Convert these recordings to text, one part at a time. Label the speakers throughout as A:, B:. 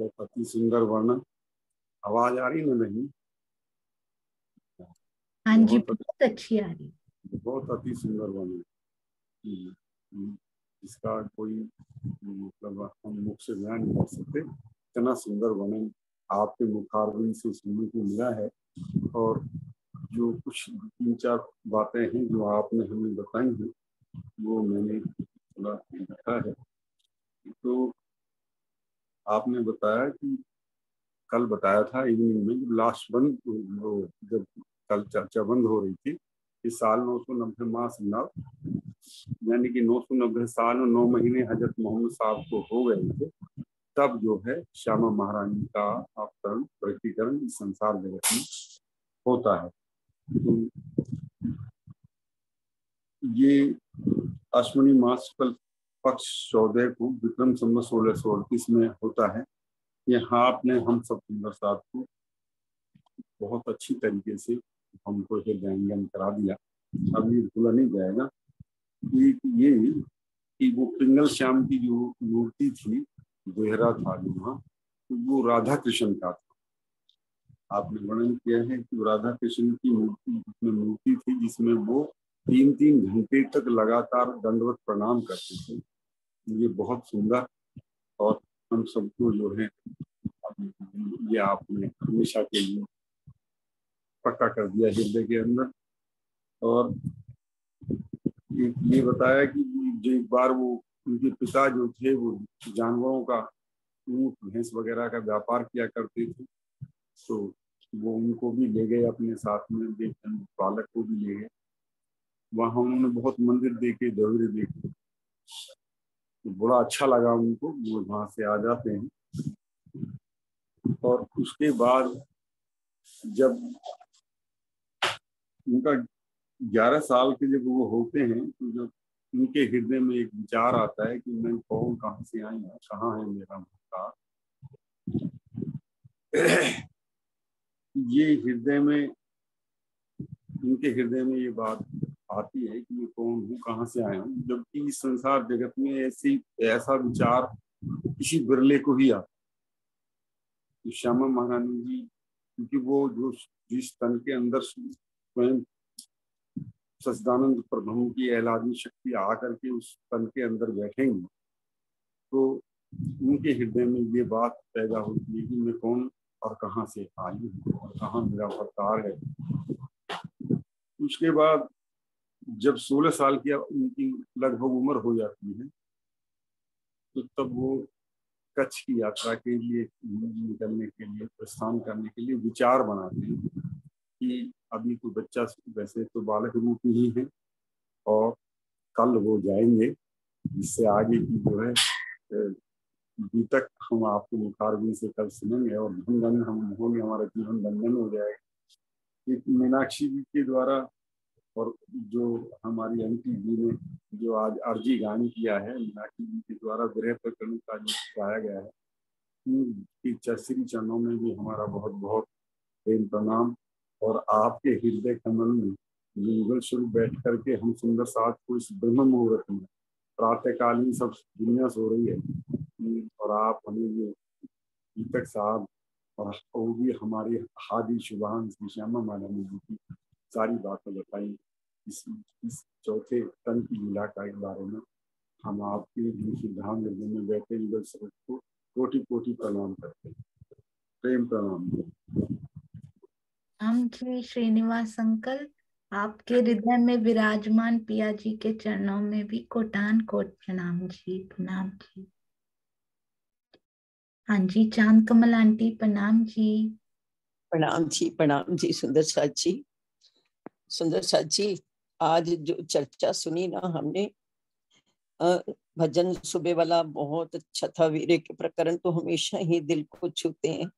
A: बहुत अति सुंदर वर्णन। आवाज आ रही ना? नहीं?
B: हाँ जी, बहुत अच्छी आ रही।
A: बहुत अति सुंदर वर्णन। इसका कोई मतलब हम मुख से बयान नहीं कर सकते, इतना सुंदर वर्णन आपके मुखारबिंद से सुनने को मिला है। और जो कुछ 3-4 बातें हैं जो आपने हमें बताई हैं, वो मैंने थोड़ा लिखा है। तो आपने बताया कि कल बताया था इवनिंग में, जब लास्ट बंद, जब कल चर्चा बंद हो रही थी, इस साल 990 मास नव, यानी कि 990 साल और 9 महीने हजरत मोहम्मद साहब को हो गए थे, तब जो है श्यामा महारानी का अवतरण, प्रकटीकरण इस संसार जगत में होता है। तो ये अश्विनी मास कल पक्ष 14 को विक्रम संवत 1638 में होता है। यहाँ आपने हम सब सुंदर साथ को बहुत अच्छी तरीके से हमको हृदयंगम करा दिया। अब ये भूला नहीं जाएगा ये कि वो पिंगल श्याम की जो मूर्ति थी, दोहरा था जो वहाँ, तो वो राधा कृष्ण का था। आपने वर्णन किया है कि राधा कृष्ण की मूर्ति थी जिसमें वो 3-3 घंटे तक लगातार दंडवत प्रणाम करते थे। ये बहुत सुंदर, और हम सबको जो है ये आपने हमेशा के लिए पक्का कर दिया हृदय के अंदर। और ये बताया कि जो एक बार वो उनके पिता जो थे वो जानवरों का, ऊँट भैंस वगैरह का व्यापार किया करते थे, तो वो उनको भी ले गए अपने साथ में, बालक को भी ले गए। वहाँ उन्होंने बहुत मंदिर देखे, जगह देखे, तो बड़ा अच्छा लगा उनको, वो वहां से आ जाते हैं। और उसके बाद जब उनका 11 साल के जब वो होते हैं, तो जब उनके हृदय में एक विचार आता है कि मैं कौन, कहाँ से आई हूँ, कहाँ है मेरा मुक्ता। ये हृदय में, उनके हृदय में ये बात आती है कि मैं कौन हूँ, कहाँ से आया हूँ, जबकि इस संसार जगत में ऐसा विचार किसी बिरले को ही आता। तो श्यामा महारानी जी, क्योंकि वो जो जिस तन के अंदर स्वयं सच्चिदानंद प्रभु की एलादी शक्ति आकर के उस तन के अंदर बैठेंगे, तो उनके हृदय में ये बात पैदा होती है कि मैं कौन और कहाँ से आई हूँ और कहाँ मेरा अवतार है। उसके बाद जब 16 साल की उनकी लगभग उम्र हो जाती है, तो तब वो कच्छ की यात्रा के लिए निकलने के लिए, प्रस्थान करने के लिए विचार बनाते हैं कि अभी तो बच्चा, वैसे तो बालक रूप ही है, और कल वो जाएंगे, इससे आगे की जो है अभी तक हम आपको मुखारबिंद से कल सुनेंगे, और धन धन हम होंगे, हमारा जीवन धन्य हो जाएगा। कि मीनाक्षी जी के द्वारा, और जो हमारी आंटी जी ने जो आज अर्जी गान किया है, मीनाक्षी जी के द्वारा विरह प्रकरण का जो गाया गया है, श्री चरणों में भी हमारा बहुत बहुत प्रेम प्रणाम। और आपके हृदय कमल में युगल स्वरूप बैठ करके हम सुंदर साथ को इस ब्रह्म मुहूर्त में, प्रातःकालीन सब दुनिया सो रही है, और आप हमें ये दीपक साहब और वो भी हमारे हादी शुभान श्री श्यामा महारानी जी की सारी बातें बताई, इस चौथे तन की लीला का बारे में हम आपके सिद्धांत में बैठे युगल स्वरूप को कोटि कोटि प्रणाम करते हैं, प्रेम प्रणाम।
B: हम श्री श्रीनिवास अंकल, आपके हृदय में विराजमान पिया जी के चरणों में भी कोटान कोट प्रणाम जी, प्रणाम जी। हाँ जी, चांद कमल आंटी प्रणाम जी।
C: प्रणाम जी, प्रणाम जी। सुंदर साथ जी, सुंदर साथ जी, आज जो चर्चा सुनी ना हमने, भजन सुबह वाला बहुत अच्छा था। वीरे के प्रकरण तो हमेशा ही दिल को छूते हैं,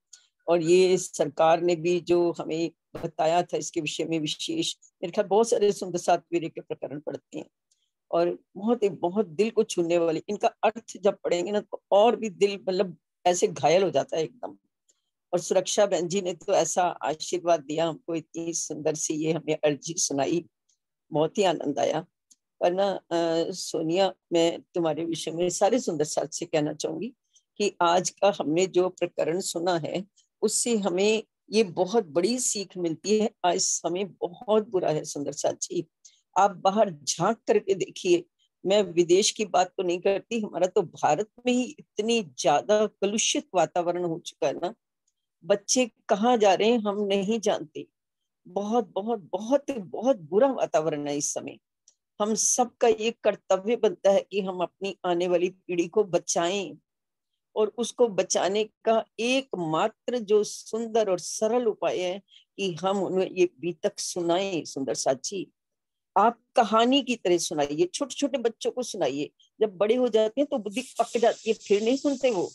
C: और ये सरकार ने भी जो हमें बताया था इसके विषय में विशेष, मेरे ख्याल बहुत सारे सुंदर साथ वीरे के प्रकरण पढ़ते हैं, और बहुत दिल को छूने वाले। इनका अर्थ जब पढ़ेंगे ना तो और भी दिल मतलब ऐसे घायल हो जाता है एकदम। और सुरक्षा बहन जी ने तो ऐसा आशीर्वाद दिया हमको, इतनी सुंदर सी ये हमें अर्जी सुनाई, बहुत ही आनंद आया। पर ना सोनिया, मैं तुम्हारे विषय में सारे सुंदर साथ से कहना चाहूंगी कि आज का हमने जो प्रकरण सुना है उससे हमें ये बहुत बड़ी सीख मिलती है। आज समय बहुत बुरा है सुंदर साथ जी, आप बाहर झांक करके देखिए। मैं विदेश की बात तो नहीं करती, हमारा तो भारत में ही इतनी ज्यादा कलुषित वातावरण हो चुका है ना, बच्चे कहाँ जा रहे हैं हम नहीं जानते। बहुत बहुत बहुत बहुत बुरा वातावरण है इस समय। हम सबका ये कर्तव्य बनता है कि हम अपनी आने वाली पीढ़ी को बचाएं, और उसको बचाने का एकमात्र जो सुंदर और सरल उपाय है कि हम उन्हें ये बीतक सुनाएं। सुंदर साची, आप कहानी की तरह सुनाइए, छोटे छोटे बच्चों को सुनाइए। जब बड़े हो जाते हैं तो बुद्धि पक जाती है, फिर नहीं सुनते वो।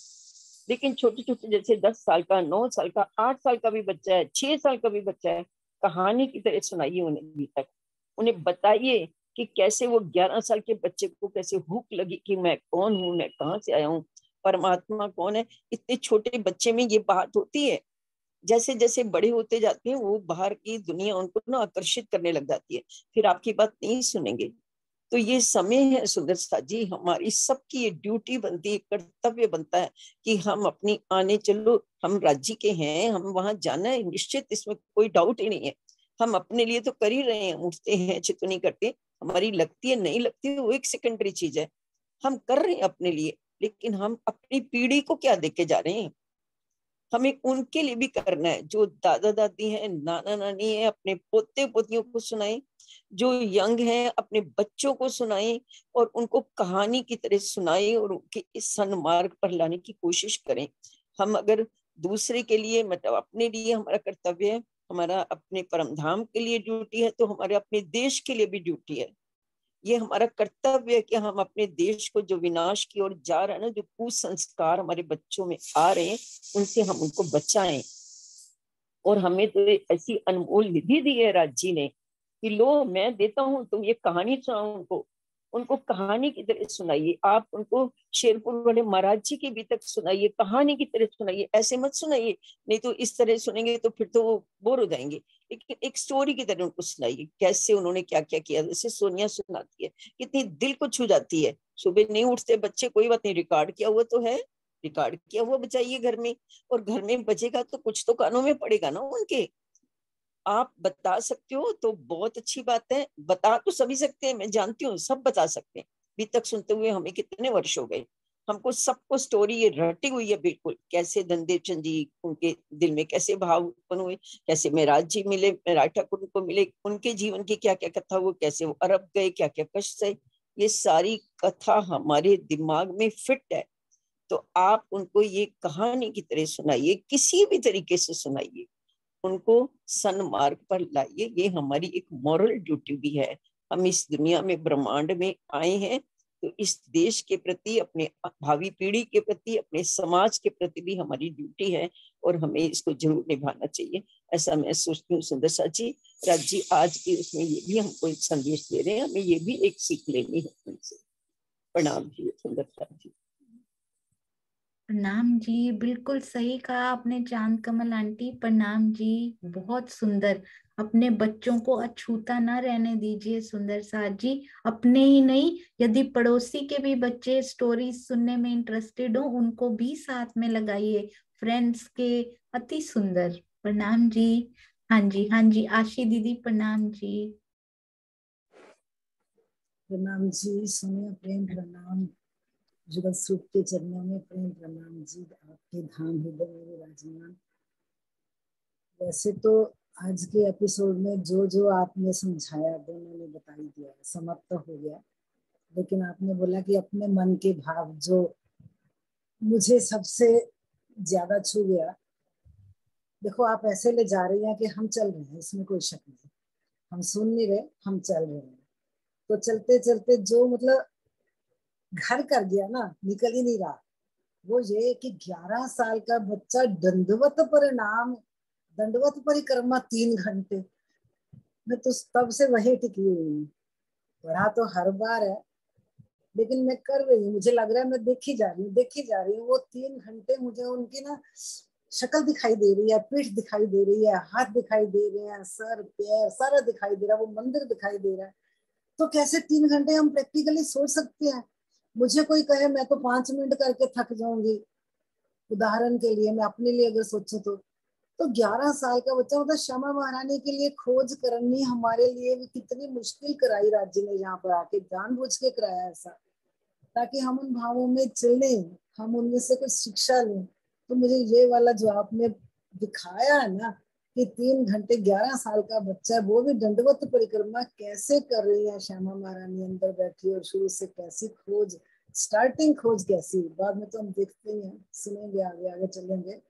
C: लेकिन छोटे छोटे जैसे 10 साल का, 9 साल का, 8 साल का भी बच्चा है, 6 साल का भी बच्चा है, कहानी की तरह सुनाइए उन्हें बीतक। उन्हें बताइए कि कैसे वो 11 साल के बच्चे को कैसे भूख लगी कि मैं कौन हूँ, मैं कहाँ से आया हूँ, परमात्मा कौन है। इतने छोटे बच्चे में ये बात होती है। जैसे जैसे बड़े होते जाते हैं वो बाहर की दुनिया उनको ना आकर्षित करने लग जाती है, फिर आपकी बात नहीं सुनेंगे। तो ये समय है सुंदर सा जी, हमारी सबकी ये ड्यूटी बनती है, कर्तव्य बनता है कि हम अपनी आने, चलो हम राज्य के हैं, हम वहां जाना है निश्चित, इसमें कोई डाउट ही नहीं है। हम अपने लिए तो कर ही रहे हैं, उठते हैं चित नहीं करते, हमारी लगती है नहीं लगती है वो एक सेकेंडरी चीज है, हम कर रहे हैं अपने लिए। लेकिन हम अपनी पीढ़ी को क्या देके जा रहे हैं, हमें उनके लिए भी करना है। जो दादा दादी हैं, नाना नानी है, अपने पोते पोतियों को सुनाएं, जो यंग हैं अपने बच्चों को सुनाएं, और उनको कहानी की तरह सुनाएं और उनके इस सन्मार्ग पर लाने की कोशिश करें। हम अगर दूसरे के लिए, मतलब अपने लिए हमारा कर्तव्य है, हमारा अपने परम धाम के लिए ड्यूटी है, तो हमारे अपने देश के लिए भी ड्यूटी है। ये हमारा कर्तव्य है कि हम अपने देश को जो विनाश की ओर जा रहा है ना, जो कुसंस्कार हमारे बच्चों में आ रहे हैं, उनसे हम उनको बचाएं। और हमें तो ऐसी अनमोल निधि दी है राज्य ने कि लो मैं देता हूँ, तुम ये कहानी सुनाओ उनको, उनको कहानी की तरह सुनाइए। आप उनको शेरपुर वाले महाराज जी की भी तक सुनाइए, कहानी की तरह सुनाइए, ऐसे मत सुनाइए, नहीं तो इस तरह सुनेंगे तो फिर तो वो बोर हो जाएंगे। लेकिन एक स्टोरी की तरह उनको सुनाइए, कैसे उन्होंने क्या क्या किया। जैसे सोनिया सुनाती है, कितनी दिल को छू जाती है। सुबह नहीं उठते बच्चे, कोई बात नहीं, रिकॉर्ड किया हुआ तो है, रिकॉर्ड किया हुआ बजाइए घर में, और घर में बजेगा तो कुछ तो कानों में पड़ेगा ना उनके। आप बता सकते हो तो बहुत अच्छी बात है, बता तो सभी सकते हैं, मैं जानती हूँ सब बता सकते हैं। अभी तक सुनते हुए हमें कितने वर्ष हो गए, हमको सबको स्टोरी ये रटी हुई है बिल्कुल, कैसे धनदेव चंद जी, उनके दिल में कैसे भाव उत्पन्न हुए, कैसे मेराज जी मिले, मेराज ठाकुर को मिले, उनके जीवन की क्या क्या कथा हुई, कैसे वो अरब गए, क्या क्या कष्ट सहे, ये सारी कथा हमारे दिमाग में फिट है। तो आप उनको ये कहानी की तरह सुनाइए, किसी भी तरीके से सुनाइए, उनको सन्मार्ग पर लाइए। ये हमारी एक मॉरल ड्यूटी भी है। हम इस दुनिया में, ब्रह्मांड में आए हैं, तो इस देश के प्रति, अपने भावी पीढ़ी के प्रति, अपने समाज के प्रति भी हमारी ड्यूटी है, और हमें इसको जरूर निभाना चाहिए, ऐसा मैं सोचती हूँ। सुंदर सा जी, राज जी आज की उसमें ये भी हमको एक संदेश दे रहे हैं, हमें ये भी एक सीख लेनी है उनसे। प्रणाम जी सुंदर सा जी।
B: प्रणाम जी, बिल्कुल सही कहा आपने चांद कमल आंटी, प्रणाम जी। बहुत सुंदर। अपने बच्चों को अछूता ना रहने दीजिए सुंदर साथ जी। अपने ही नहीं, यदि पड़ोसी के भी बच्चे स्टोरी सुनने में इंटरेस्टेड हो, उनको भी साथ में लगाइए, फ्रेंड्स के। अति सुंदर, प्रणाम जी। हाँ जी, हाँ जी, आशी दीदी प्रणाम जी।
D: प्रणाम जी सोनिया, प्रेम प्रणाम। जुगल सूप के चरणों में प्रेम प्रणाम जी, आपके धाम हृदय में विराजमान। वैसे तो आज के एपिसोड में जो जो आपने समझाया, दोनों ने बता ही दिया, समाप्त तो हो गया। लेकिन आपने बोला कि अपने मन के भाव, जो मुझे सबसे ज्यादा छू गया। देखो, आप ऐसे ले जा रही हैं कि हम चल रहे हैं, इसमें कोई शक नहीं, हम सुन नहीं रहे, हम चल रहे हैं। तो चलते चलते जो मतलब घर कर गया ना, निकल ही नहीं रहा। वो ये कि 11 साल का बच्चा दंडवत प्रणाम, दंडवत परिक्रमा 3 घंटे। मैं तो तब से वही टिकी हुई हूँ। पढ़ा तो हर बार है, लेकिन मैं कर रही हूँ, मुझे लग रहा है मैं देखी जा रही हूँ, देखी जा रही हूँ। वो 3 घंटे मुझे उनकी ना शक्ल दिखाई दे रही है, पीठ दिखाई दे रही है, हाथ दिखाई दे रहे हैं, सर पैर सारा दिखाई दे रहा है, वो मंदिर दिखाई दे रहा है। तो कैसे 3 घंटे हम प्रैक्टिकली सोच सकते हैं? मुझे कोई कहे मैं तो 5 मिनट करके थक जाऊंगी, उदाहरण के लिए मैं अपने लिए अगर सोचूं तो 11 साल का बच्चा, मतलब श्यामा महारानी के लिए खोज करनी हमारे लिए भी कितनी मुश्किल कराई राज्य ने, यहाँ पर आके जानबूझ के कराया ऐसा, ताकि हम उन भावों में चले, हम उनमें से कुछ शिक्षा लें। तो मुझे ये वाला जो आपने दिखाया है ना कि 3 घंटे 11 साल का बच्चा, वो भी दंडवत परिक्रमा कैसे कर रही है श्यामा महारानी अंदर बैठी, और शुरू से कैसी खोज, स्टार्टिंग खोज कैसी, बाद में तो हम देखते ही हैं, सुनेंगे, आगे आगे चलेंगे।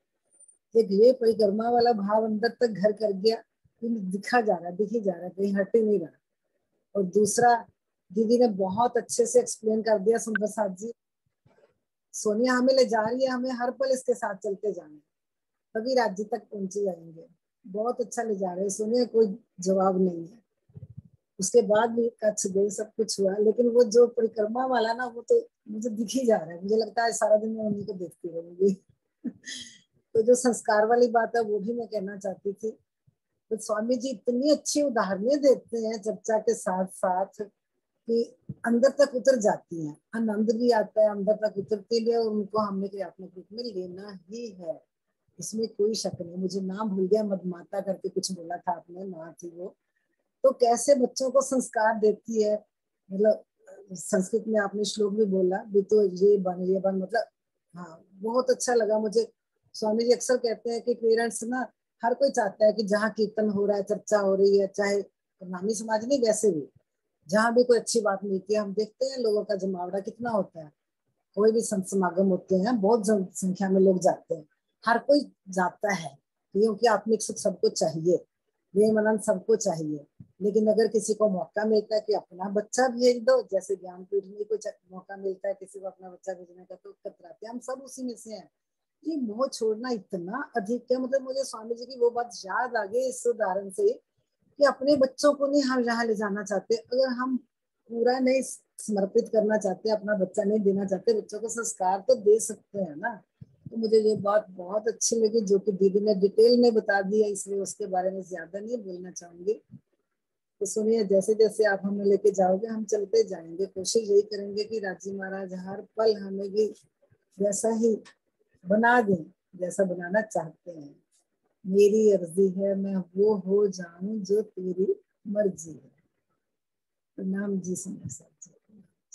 D: एक ये परिक्रमा वाला भाव अंदर तक घर कर गया, दिखा जा रहा, दिखी जा रहा, कहीं हट ही नहीं रहा। और दूसरा, दीदी ने बहुत अच्छे से एक्सप्लेन कर दिया, सुंदर साथ जी, सोनिया हमें ले जा रही है, हमें हर पल इसके साथ चलते जाना, तभी राज्य तक पहुंचे जाएंगे। बहुत अच्छा ले जा रहे हैं सोनिया, कोई जवाब नहीं है। उसके बाद भी कच्छ गए, सब कुछ हुआ, लेकिन वो जो परिक्रमा वाला ना, वो तो मुझे दिख ही जा रहा है। मुझे लगता है सारा दिन मैं उन्हीं को देखती रहूंगी। तो जो संस्कार वाली बात है वो भी मैं कहना चाहती थी। तो स्वामी जी इतनी अच्छी उदाहरणें देते हैं चर्चा के साथ साथ कि अंदर तक उतर जाती हैं, आनंद भी आता है अंदर तक उतरते लिए, और उनको हमने क्रियात्मक रूप में लेना ही है, इसमें कोई शक नहीं। मुझे नाम भूल गया, मदमाता करके कुछ बोला था आपने, माँ थी वो। तो कैसे बच्चों को संस्कार देती है, मतलब संस्कृत में आपने श्लोक भी बोला भी, तो ये बन, मतलब हाँ बहुत अच्छा लगा मुझे। स्वामी जी अक्सर कहते हैं कि पेरेंट्स ना, हर कोई चाहता है कि जहाँ कीर्तन हो रहा है, चर्चा हो रही है, चाहे नामी समाज नहीं, वैसे भी जहाँ भी कोई अच्छी बात मिलती है, हम देखते हैं लोगों का जमावड़ा कितना होता है, कोई भी संत समागम होते हैं, बहुत संख्या में लोग जाते हैं, हर कोई जाता है, क्योंकि आत्मिक सुख सबको चाहिए, प्रेम आनंद सबको चाहिए। लेकिन अगर किसी को मौका मिलता है कि अपना बच्चा भेज दो, जैसे ज्ञानपीठ में कुछ मौका मिलता है किसी को अपना बच्चा भेजने का, तो कतराते, हम सब उसी में से हैं। ये मोह छोड़ना इतना अधिक है, मतलब मुझे स्वामी जी की वो बात याद आ गई इस उदाहरण से कि अपने बच्चों को नहीं हम यहाँ ले जाना चाहते, अगर हम पूरा नहीं समर्पित करना चाहते, अपना बच्चा नहीं देना चाहते, बच्चों को संस्कार तो दे सकते हैं ना। तो मुझे ये बात बहुत अच्छी लगी जो कि दीदी ने डिटेल में बता दी है, इसलिए उसके बारे में ज्यादा नहीं बोलना चाहूंगी। तो सुनिए, जैसे जैसे आप हमें लेके जाओगे हम चलते जाएंगे, कोशिश यही करेंगे कि राजी महाराज हर पल हमें भी वैसा ही बना दें जैसा बनाना चाहते हैं। मेरी अर्जी है मैं वो हो जाऊं जो तेरी मर्जी है। प्रणाम जी सुंदर साहब जी।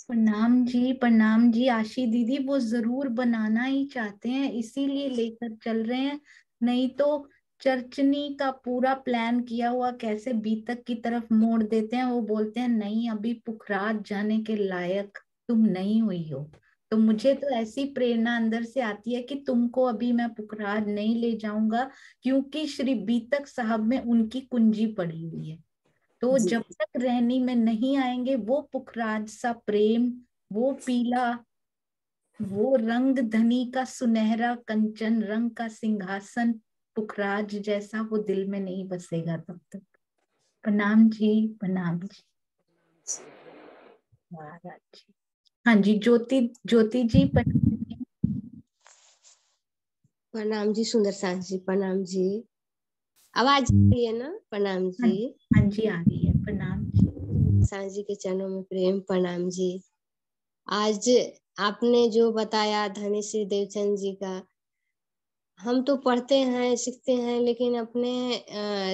B: प्रणाम जी, प्रणाम जी। आशी दीदी वो जरूर बनाना ही चाहते हैं, इसीलिए लेकर चल रहे हैं, नहीं तो चर्चनी का पूरा प्लान किया हुआ कैसे बीतक की तरफ मोड़ देते हैं। वो बोलते हैं नहीं, अभी पुखराज जाने के लायक तुम नहीं हुई हो। तो मुझे तो ऐसी प्रेरणा अंदर से आती है कि तुमको अभी मैं पुखराज नहीं ले जाऊंगा, क्योंकि श्री बीतक साहब में उनकी कुंजी पड़ी हुई है। तो
D: जी
B: जब तक रहनी में नहीं आएंगे, वो पुखराज सा प्रेम, वो पीला, वो रंग धनी का सुनहरा कंचन रंग का सिंहासन पुखराज जैसा वो दिल में नहीं बसेगा तब तक। प्रणाम जी, प्रणाम जी महाराज जी। हाँ जी, ज्योति ज्योति जी प्रणाम जी।
E: प्रणाम जी सुंदर साथ जी, प्रणाम जी। आवाज आ रही है ना? प्रणाम जी।
B: हाँ जी आ रही है, प्रणाम जी।
E: साथ जी के चरणों में प्रेम, प्रणाम जी। आज आपने जो बताया धनी श्री देवचंद जी का, हम तो पढ़ते हैं सीखते हैं लेकिन अपने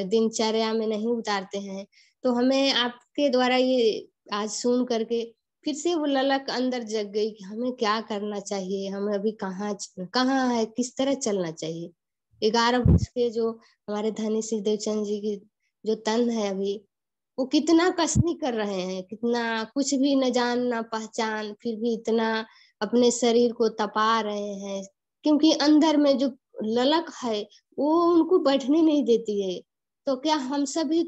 E: दिनचर्या में नहीं उतारते हैं। तो हमें आपके द्वारा ये आज सुन करके फिर से वो ललक अंदर जग गई कि हमें क्या करना चाहिए, हमें अभी कहाँ है, किस तरह चलना चाहिए। 11 वर्ष के जो हमारे धनी श्री देवचंद जी की जो तन है अभी, वो कितना कसनी कर रहे हैं, कितना कुछ भी न जान न पहचान, फिर भी इतना अपने शरीर को तपा रहे हैं, क्योंकि अंदर में जो ललक है वो उनको बैठने नहीं देती है। तो क्या हम सभी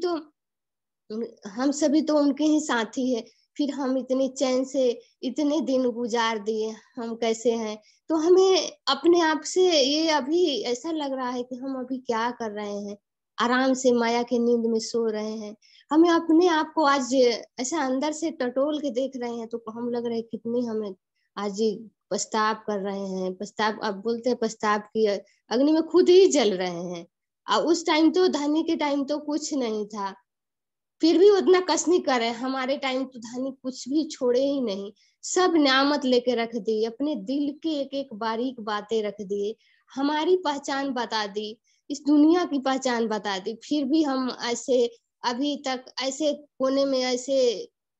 E: तो उनके ही साथी है। फिर हम इतनी चैन से इतने दिन गुजार दिए, हम कैसे हैं? तो हमें अपने आप से ये अभी ऐसा लग रहा है कि हम अभी क्या कर रहे हैं, आराम से माया की नींद में सो रहे हैं। हमें अपने आप को आज ऐसा अंदर से टटोल के देख रहे हैं तो हम लग रहे हैं कितनी हमें आज पछताव कर रहे हैं। पछताव, अब बोलते हैं पछताव की अग्नि में खुद ही जल रहे हैं। और उस टाइम तो धनी के टाइम तो कुछ नहीं था, फिर भी उतना कष्ट नहीं करे। हमारे टाइम तो धनी कुछ भी छोड़े ही नहीं, सब नियामत लेके रख दी, अपने दिल के एक एक बारीक बातें रख दिए, हमारी पहचान बता दी, इस दुनिया की पहचान बता दी। फिर भी हम ऐसे अभी तक ऐसे कोने में ऐसे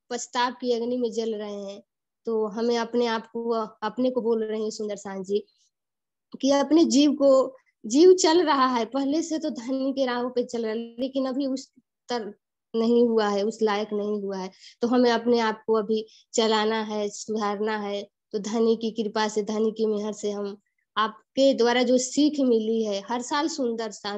E: पछताव की अग्नि में जल रहे हैं। तो हमें अपने आप को, अपने को बोल रहे हैं सुंदर सांझ जी कि अपने जीव चल रहा है, पहले से तो धनी के राहों पे चल रहा है, लेकिन अभी उस तर नहीं हुआ है, उस लायक नहीं हुआ है। तो हमें अपने आप को अभी चलाना है, सुधारना है। तो धनी की कृपा से, धनी की मेहर से हम आपके द्वारा जो सीख मिली है, हर साल सुंदर सा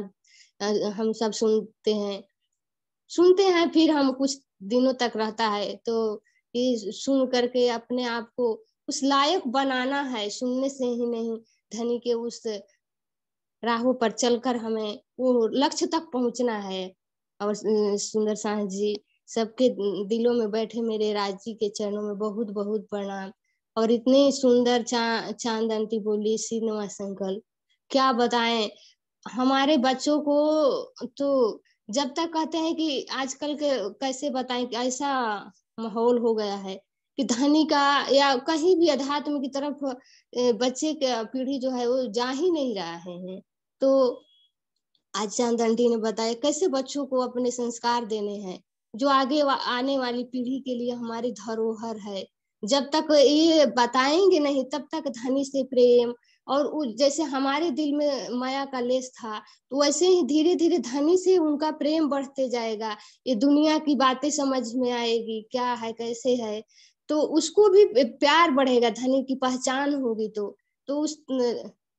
E: हम सब सुनते हैं, फिर हम कुछ दिनों तक रहता है। तो ये सुन करके अपने आप को उस लायक बनाना है, सुनने से ही नहीं, धनी के उस राहों पर चलकर हमें वो लक्ष्य तक पहुंचना है। और सुंदर सांझ जी, सबके दिलों में बैठे मेरे राज जी के चरणों में बहुत बहुत प्रणाम। और इतने सुंदर चांद आंटी बोली, श्रीनिवास अंकल, क्या बताएं हमारे बच्चों को। तो जब तक कहते हैं कि आजकल के कैसे बताएं कि ऐसा माहौल हो गया है कि धनी का या कहीं भी अध्यात्म की तरफ बच्चे का पीढ़ी जो है वो जा ही नहीं रहा है। तो आज चांद आंटी ने बताया कैसे बच्चों को अपने संस्कार देने हैं, जो आगे आने वाली पीढ़ी के लिए हमारी धरोहर है। जब तक ये बताएंगे नहीं, तब तक धनी से प्रेम, और जैसे हमारे दिल में माया का लेस था, तो वैसे ही धीरे धीरे धनी से उनका प्रेम बढ़ते जाएगा। ये दुनिया की बातें समझ में आएगी, क्या है कैसे है, तो उसको भी प्यार बढ़ेगा, धनी की पहचान होगी तो उस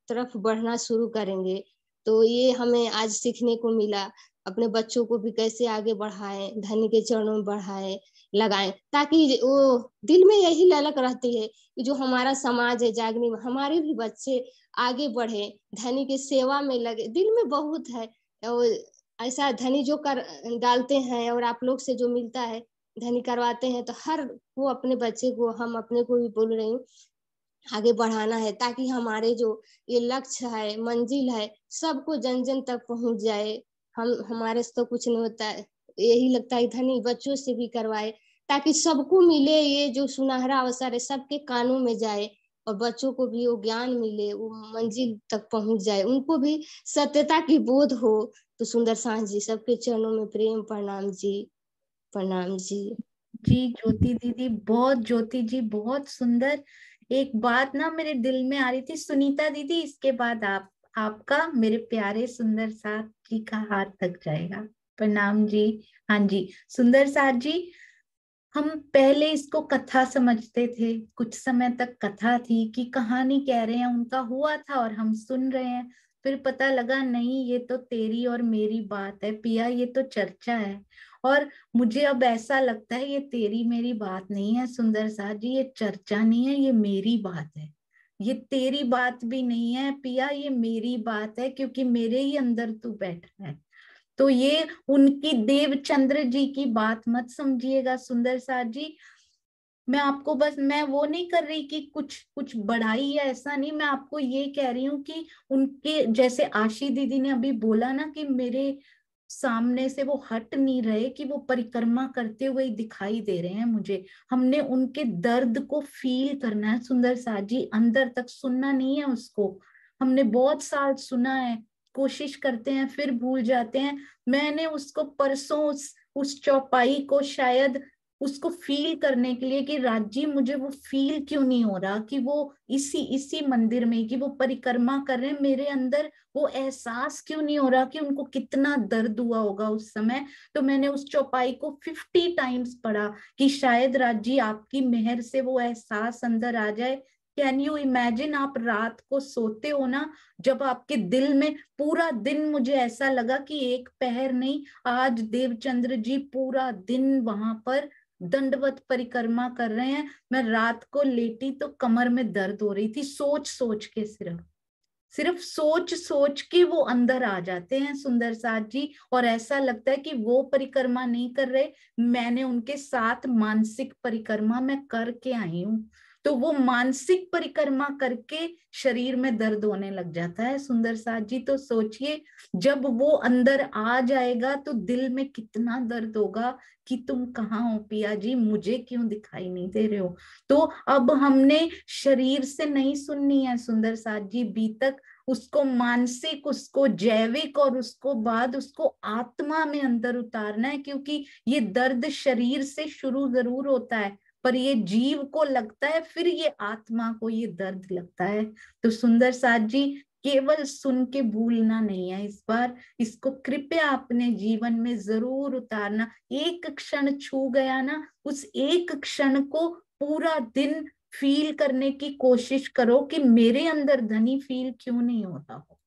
E: तरफ बढ़ना शुरू करेंगे। तो ये हमें आज सीखने को मिला, अपने बच्चों को भी कैसे आगे बढ़ाएं, धनी के चरणों में बढ़ाएं, लगाएं, ताकि वो दिल में यही ललक रहती है कि जो हमारा समाज है जागने में, हमारे भी बच्चे आगे बढ़े, धनी के सेवा में लगे। दिल में बहुत है, और ऐसा धनी जो कर डालते हैं और आप लोग से जो मिलता है, धनी करवाते हैं, तो हर वो अपने बच्चे को, हम अपने को भी बोल रही हूँ, आगे बढ़ाना है, ताकि हमारे जो ये लक्ष्य है, मंजिल है, सबको जन जन तक पहुंच जाए। हमारे से तो कुछ नहीं होता है, यही लगता है धनी बच्चों से भी करवाए, ताकि सबको मिले, ये जो सुनहरा अवसर है सबके कानों में जाए, और बच्चों को भी वो ज्ञान मिले, वो मंजिल तक पहुंच जाए, उनको भी सत्यता की बोध हो। तो सुंदर सांझ जी, सबके चरणों में प्रेम प्रणाम जी, प्रणाम जी।
B: जी ज्योति दीदी, बहुत, ज्योति जी बहुत सुंदर। एक बात ना मेरे दिल में आ रही थी, सुनीता दीदी इसके बाद आपका मेरे प्यारे सुंदर साथ जी का हाथ तक जाएगा। प्रणाम जी। हाँ जी सुंदर साथ जी, हम पहले इसको कथा समझते थे, कुछ समय तक कथा थी कि कहानी कह रहे हैं, उनका हुआ था और हम सुन रहे हैं। फिर पता लगा नहीं, ये तो तेरी और मेरी बात है पिया, ये तो चर्चा है। और मुझे अब ऐसा लगता है ये तेरी मेरी बात नहीं है सुंदर साथ जी, ये चर्चा नहीं है, ये मेरी बात है। ये तेरी बात भी नहीं है पिया, ये मेरी बात है, क्योंकि मेरे ही अंदर तू बैठा है। तो ये उनकी देवचंद्र जी की बात मत समझिएगा सुंदर साथ जी। मैं आपको बस, मैं वो नहीं कर रही कि कुछ कुछ बढ़ाई या ऐसा नहीं, मैं आपको ये कह रही हूँ कि उनके जैसे आशी दीदी ने अभी बोला ना कि मेरे सामने से वो हट नहीं रहे, कि वो परिक्रमा करते हुए दिखाई दे रहे हैं मुझे। हमने उनके दर्द को फील करना है सुंदर साथ जी, अंदर तक सुनना नहीं है उसको। हमने बहुत साल सुना है, कोशिश करते हैं फिर भूल जाते हैं। मैंने उसको परसों उस चौपाई को शायद उसको फील करने के लिए कि राजी मुझे वो फील क्यों नहीं हो रहा कि वो इसी इसी मंदिर में कि वो परिक्रमा कर रहे हैं, मेरे अंदर वो एहसास क्यों नहीं हो रहा कि उनको कितना दर्द हुआ होगा उस समय। तो मैंने उस चौपाई को 50 टाइम्स पढ़ा कि शायद राजी आपकी मेहर से वो एहसास अंदर आ जाए। कैन यू इमेजिन, आप रात को सोते हो ना, जब आपके दिल में पूरा दिन, मुझे ऐसा लगा कि एक पहर नहीं, आज देवचंद्र जी पूरा दिन वहां पर दंडवत परिक्रमा कर रहे हैं। मैं रात को लेटी तो कमर में दर्द हो रही थी, सोच सोच के, सिर्फ सोच सोच के वो अंदर आ जाते हैं सुंदर साथ जी। और ऐसा लगता है कि वो परिक्रमा नहीं कर रहे, मैंने उनके साथ मानसिक परिक्रमा मैं करके आई हूँ। तो वो मानसिक परिक्रमा करके शरीर में दर्द होने लग जाता है सुंदर साथ जी। तो सोचिए जब वो अंदर आ जाएगा तो दिल में कितना दर्द होगा कि तुम कहाँ हो पिया जी, मुझे क्यों दिखाई नहीं दे रहे हो। तो अब हमने शरीर से नहीं सुननी है सुंदर साथ जी, बीतक उसको मानसिक, उसको जैविक और उसको बाद उसको आत्मा में अंदर उतारना है। क्योंकि ये दर्द शरीर से शुरू जरूर होता है पर ये जीव को लगता है, फिर ये आत्मा को ये दर्द लगता है। तो सुंदर साथ जी केवल सुन के भूलना नहीं है, इस बार इसको कृपया अपने जीवन में जरूर उतारना। एक क्षण छू गया ना, उस एक क्षण को पूरा दिन फील करने की कोशिश करो कि मेरे अंदर धनी फील क्यों नहीं होता हो।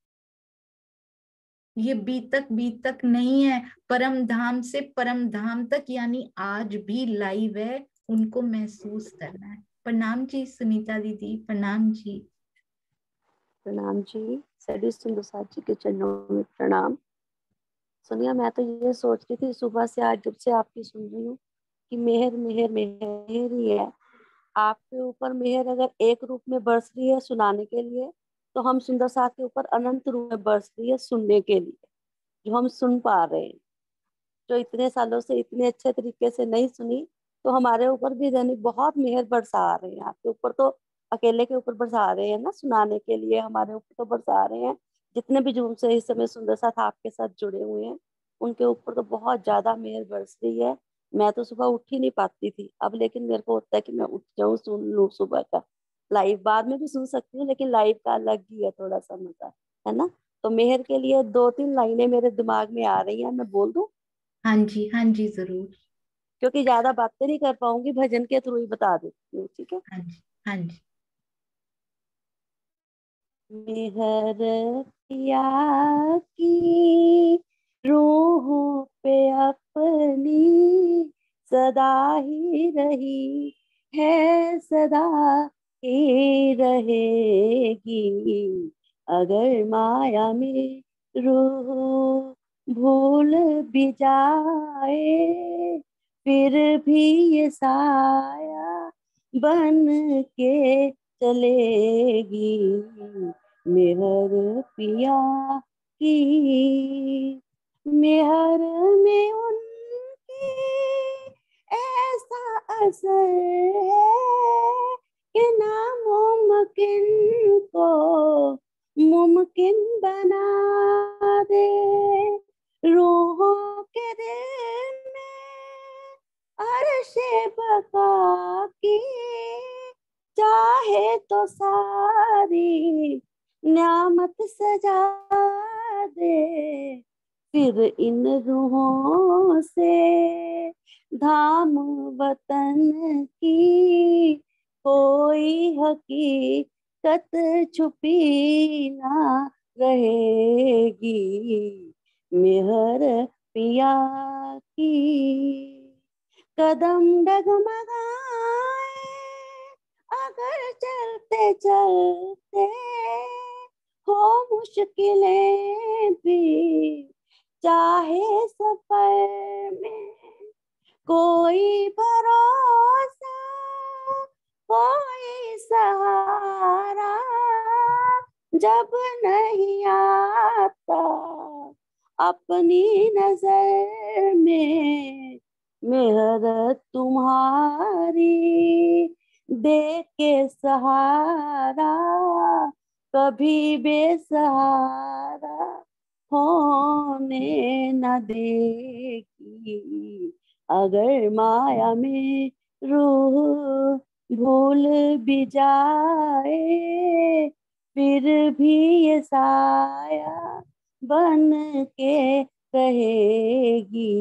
B: ये बीतक बीतक नहीं है, परम धाम से परम धाम तक यानी आज भी लाइव है, उनको महसूस करना है। प्रणाम जी सुनीता दीदी, प्रणाम जी।
F: प्रणाम जी, सभी सुंदर साथ जी के चरणों में प्रणाम। सोनिया, मैं तो ये सोच रही थी सुबह से, आज जब से आपकी सुन रही हूँ कि मेहर मेहर मेहर ही है। आपके ऊपर मेहर अगर एक रूप में बरस रही है सुनाने के लिए, तो हम सुंदर साथ के ऊपर अनंत रूप में बरस रही है सुनने के लिए, जो हम सुन पा रहे हैं। जो इतने सालों से इतने अच्छे तरीके से नहीं सुनी, तो हमारे ऊपर भी यानी बहुत मेहर बरसा रहे हैं। आपके ऊपर तो अकेले के ऊपर बरसा रहे हैं ना, सुनाने के लिए हमारे ऊपर तो बरसा रहे हैं। जितने भी जून से इस समय सुंदर साथ आपके साथ जुड़े हुए हैं, उनके ऊपर तो बहुत ज्यादा मेहर बरस रही है। मैं तो सुबह उठ ही नहीं पाती थी अब, लेकिन मेरे को होता है कि मैं उठ जाऊं, सुन लूं सुबह का लाइव। बाद में भी सुन सकती हूँ, लेकिन लाइव का अलग ही है थोड़ा सा मजा, है ना। तो मेहर के लिए 2-3 लाइनें मेरे दिमाग में आ रही हैं, मैं बोल दूं?
B: हाँ जी जरूर।
F: क्योंकि ज्यादा बातें नहीं कर पाऊंगी, भजन के थ्रू ही बता देती हूँ, ठीक है।
B: हाँ जी हाँ जी।
F: मेहर पिया की रूह पे अपनी सदा ही रही है, सदा ही रहेगी। अगर माया में रूह भूल भी जाए, फिर भी ये साया बन के चलेगी। मेहर पिया की, मेहर में उनकी ऐसा असर है कि नामुमकिन को मुमकिन बना दे। रूहों के दिल में अर्शे बका की चाहे तो सारी न्यामत सजा दे। फिर इन रूहों से धाम वतन की कोई हकीकत छुपी ना रहेगी। मेहर पिया की, कदम डगमगाए अगर चलते चलते हो मुश्किलें भी, चाहे सफर में कोई भरोसा कोई सहारा जब नहीं आता अपनी नजर में, मेहर तुम्हारी दे के सहारा कभी बेसहारा होने न देगी। अगर माया में रूह भूल भी जाए, फिर भी ये साया बन के रहेगी।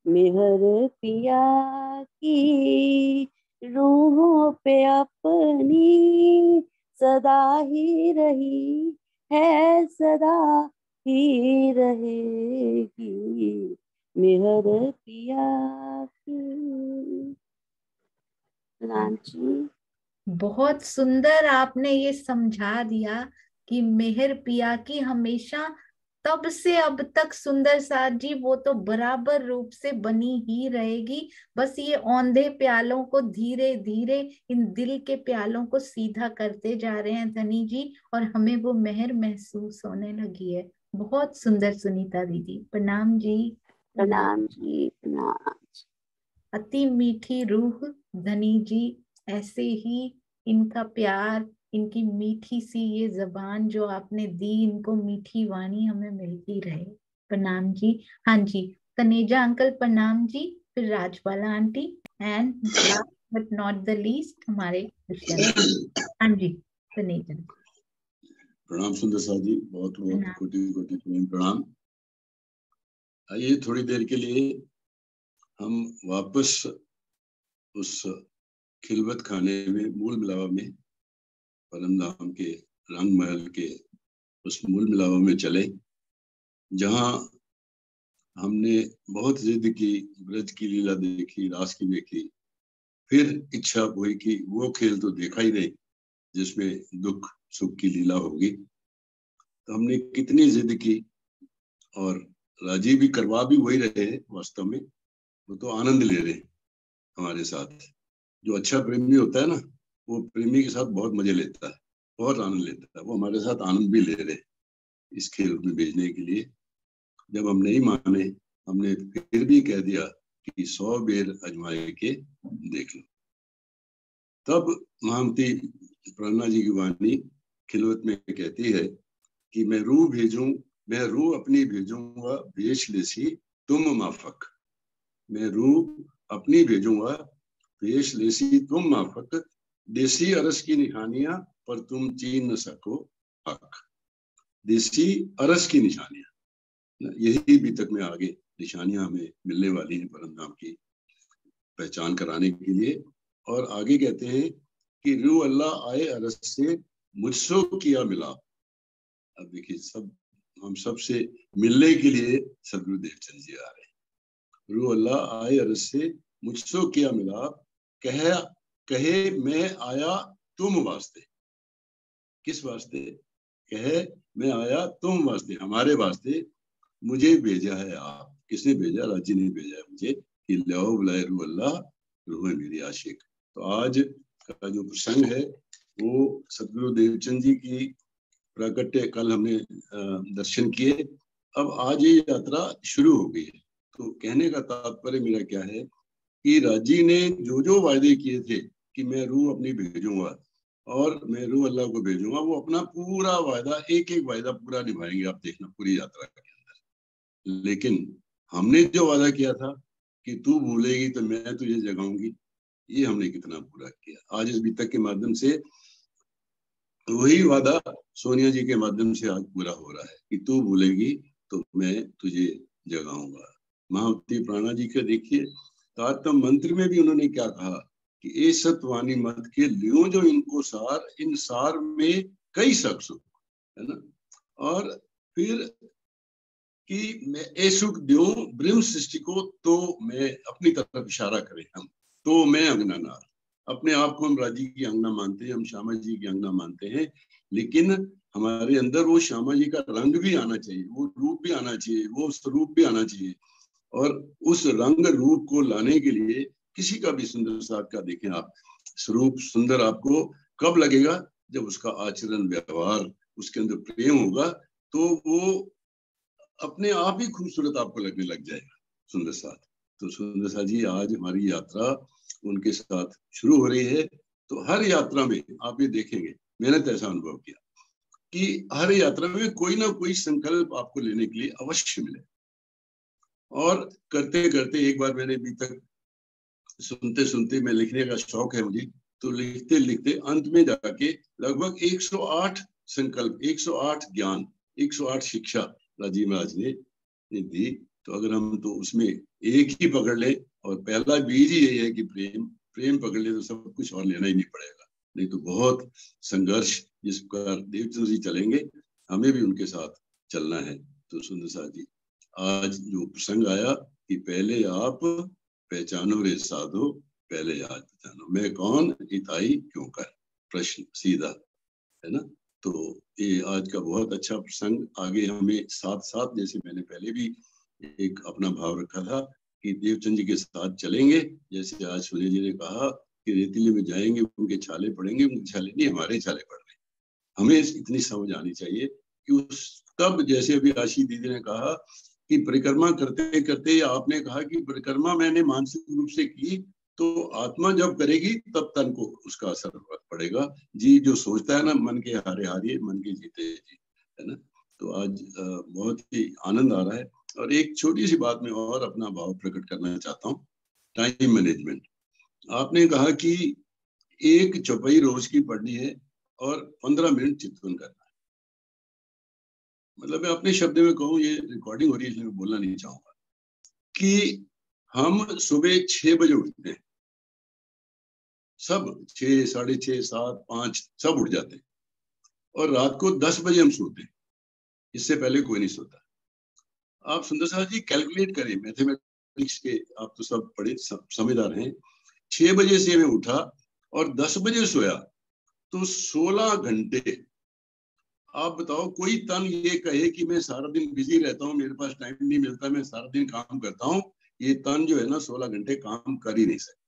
F: मेहर पिया की रूहों पे अपनी सदा ही रही है, सदा ही रहेगी। मेहर पिया की। रांची,
B: बहुत सुंदर आपने ये समझा दिया कि मेहर पिया की हमेशा तब से अब तक सुंदर साथ जी वो तो बराबर रूप से बनी ही रहेगी। बस ये औंधे प्यालों को धीरे धीरे इन दिल के प्यालों को सीधा करते जा रहे हैं धनी जी, और हमें वो मेहर महसूस होने लगी है। बहुत सुंदर सुनीता दीदी, प्रणाम जी।
F: प्रणाम जी, प्रणाम।
B: अति मीठी रूह धनी जी, ऐसे ही इनका प्यार, इनकी मीठी सी ये जबान जो आपने दी, इनको मीठी वाणी हमें मिलती रहे। प्रणाम जी। हाँ जी, तनेजा अंकल प्रणाम जी, फिर Rajbala aunty, and last but not the least हमारे क्रिश्चियन। हाँ जी तनेजा।
G: प्रणाम सुंदर साथ जी, बहुत बहुत कोटि कोटि प्रणाम। आइए थोड़ी देर के लिए हम वापस उस खिलवत खाने में, मूल मिलावा में, परम धाम के रंग महल के उस मूल मिलावा में चले, जहां हमने बहुत जिद की, ब्रज की लीला देखी, रास की देखी, फिर इच्छा हुई कि वो खेल तो देखा ही नहीं जिसमें दुख सुख की लीला होगी। तो हमने कितनी जिद की, और राजी भी करवा भी वही रहे हैं वास्तव में। वो तो आनंद ले रहे हैं हमारे साथ। जो अच्छा प्रेमी होता है ना, वो प्रेमी के साथ बहुत मजे लेता है, बहुत आनंद लेता है। वो हमारे साथ आनंद भी ले रहे इस खेल में भेजने के लिए। जब हम नहीं माने, हमने फिर भी कह दिया कि 100 बेर अजमाए के देख लो। तब महामती प्रेरणा जी की वाणी खिलवत में कहती है कि मैं रूह भेजूं, मैं रूह अपनी भेजूंगा, भेज लेसी तुम माफक। मैं रूह अपनी भेजूंगा, भेज लेसी तुम माफक। देसी अरस की निशानियां पर तुम चीन न सको हक। देसी अरस की निशानियां, यही भी तक में आगे निशानियां हमें मिलने वाली हैं परम धाम की पहचान कराने के लिए। और आगे कहते हैं कि रूह अल्लाह आए अरस से मुझसो किया मिला। अब देखिए, सब हम सबसे मिलने के लिए सदगुरु देवचंद जी आ रहे हैं। रूह अल्लाह आए अरस से मुझसो किया मिला, कहे मैं आया तुम वास्ते। किस वास्ते? कहे मैं आया तुम वास्ते, हमारे वास्ते मुझे भेजा है आप। किसने भेजा? राजी ने भेजा है मुझे कि लो बुलाए रूह अल्लाह, रूह है मेरी आशिक। तो आज का जो प्रसंग है वो सदगुरु देवचंद जी की प्राकट्य, कल हमने दर्शन किए। अब आज ये यात्रा शुरू हो गई है। तो कहने का तात्पर्य मेरा क्या है कि राजी ने जो जो वायदे किए थे कि मैं रूह अपनी भेजूंगा और मैं रूह अल्लाह को भेजूंगा, वो अपना पूरा वायदा, एक एक वायदा पूरा निभाएंगे। आप देखना पूरी यात्रा के अंदर। लेकिन हमने जो वादा किया था कि तू भूलेगी तो मैं तुझे जगाऊंगी, ये हमने कितना पूरा किया। आज इस बीतक के माध्यम से वही वादा सोनिया जी के माध्यम से आज पूरा हो रहा है कि तू भूलेगी तो मैं तुझे जगाऊंगा। महावती प्राणा जी के देखिए, तारतम मंत्र में भी उन्होंने क्या कहा कि ए सतवानी मत के लियो जो इनको सार, इन सार में कई शख्स, है ना। और फिर कि मैं ए सुख द्यो ब्रह्म सृष्टि को, तो मैं अपनी तरफ इशारा करें हम, तो मैं अंगना नार। अपने आप को हम राजी की अंगना मानते हैं, हम श्यामा जी की अंगना मानते हैं, लेकिन हमारे अंदर वो श्यामा जी का रंग भी आना चाहिए, वो रूप भी आना चाहिए, वो स्वरूप भी आना चाहिए। और उस रंग रूप को लाने के लिए किसी का भी सुंदर साथ का देखें आप, स्वरूप सुंदर आपको कब लगेगा? जब उसका आचरण, व्यवहार, उसके अंदर प्रेम होगा, तो वो अपने आप ही खूबसूरत आपको लगने लग जाएगा सुंदर साथ। तो सुंदर साथ जी, आज हमारी यात्रा उनके साथ शुरू हो रही है। तो हर यात्रा में आप ये देखेंगे, मैंने तो ऐसा अनुभव किया कि हर यात्रा में कोई ना कोई संकल्प आपको लेने के लिए अवश्य मिले। और करते करते एक बार मैंने अभी तक सुनते सुनते, मैं लिखने का शौक है मुझे, तो लिखते लिखते अंत में जाके लगभग 108 संकल्प, 108 ज्ञान, 108 शिक्षा राजीव महाराज ने दी। तो अगर हम तो उसमें एक ही पकड़ ले, और पहला बीज ही यही है कि प्रेम पकड़ ले, तो सब कुछ और लेना ही नहीं पड़ेगा। नहीं तो बहुत संघर्ष, जिस प्रकार देवचंद जी चलेंगे, हमें भी उनके साथ चलना है। तो सुंदर साथ जी, आज जो प्रसंग आया कि पहले आप पहचानो रे साधो, पहले आज पहचानो मैं कौन, इताई क्यों कर। प्रश्न सीधा है ना। तो ये आज का बहुत अच्छा प्रसंग, आगे हमें साथ साथ, जैसे मैंने पहले भी एक अपना भाव रखा था कि देवचंद जी के साथ चलेंगे, जैसे आज सूर्य जी ने कहा कि रेतीले में जाएंगे, उनके छाले पड़ेंगे, उनके छाले नहीं हमारे छाले पड़ रहे। हमें इतनी समझ आनी चाहिए कि उस तब, जैसे अभी आशी दीदी ने कहा कि परिक्रमा करते करते, आपने कहा कि परिक्रमा मैंने मानसिक रूप से की, तो आत्मा जब करेगी तब तन को उसका असर पड़ेगा। जी जो सोचता है ना, मन के हारे हारिए मन के जीते जी, है ना। तो आज बहुत ही आनंद आ रहा है। और एक छोटी सी बात में और अपना भाव प्रकट करना चाहता हूँ, टाइम मैनेजमेंट। आपने कहा कि एक चौपाई रोज की पढ़नी है और 15 मिनट चिंतन करना है। मतलब मैं अपने शब्द में कहूँ, ये रिकॉर्डिंग हो रही है इसलिए मैं बोलना नहीं चाहूंगा, कि हम सुबह 6 बजे उठते हैं, सब 6, 6:30, 7, 5 सब उठ जाते हैं, और रात को 10 बजे हम सोते हैं, इससे पहले कोई नहीं सोता। आप सुंदर साहब जी कैलकुलेट करें, मैथमेटिक्स के आप तो सब बड़े समझदार हैं। 6 बजे से मैं उठा और 10 बजे सोया, तो 16 घंटे। आप बताओ, कोई तन ये कहे कि मैं सारा दिन बिजी रहता हूँ, मेरे पास टाइम नहीं मिलता, मैं सारा दिन काम करता हूँ, ये तन जो है ना 16 घंटे काम कर ही नहीं सकता।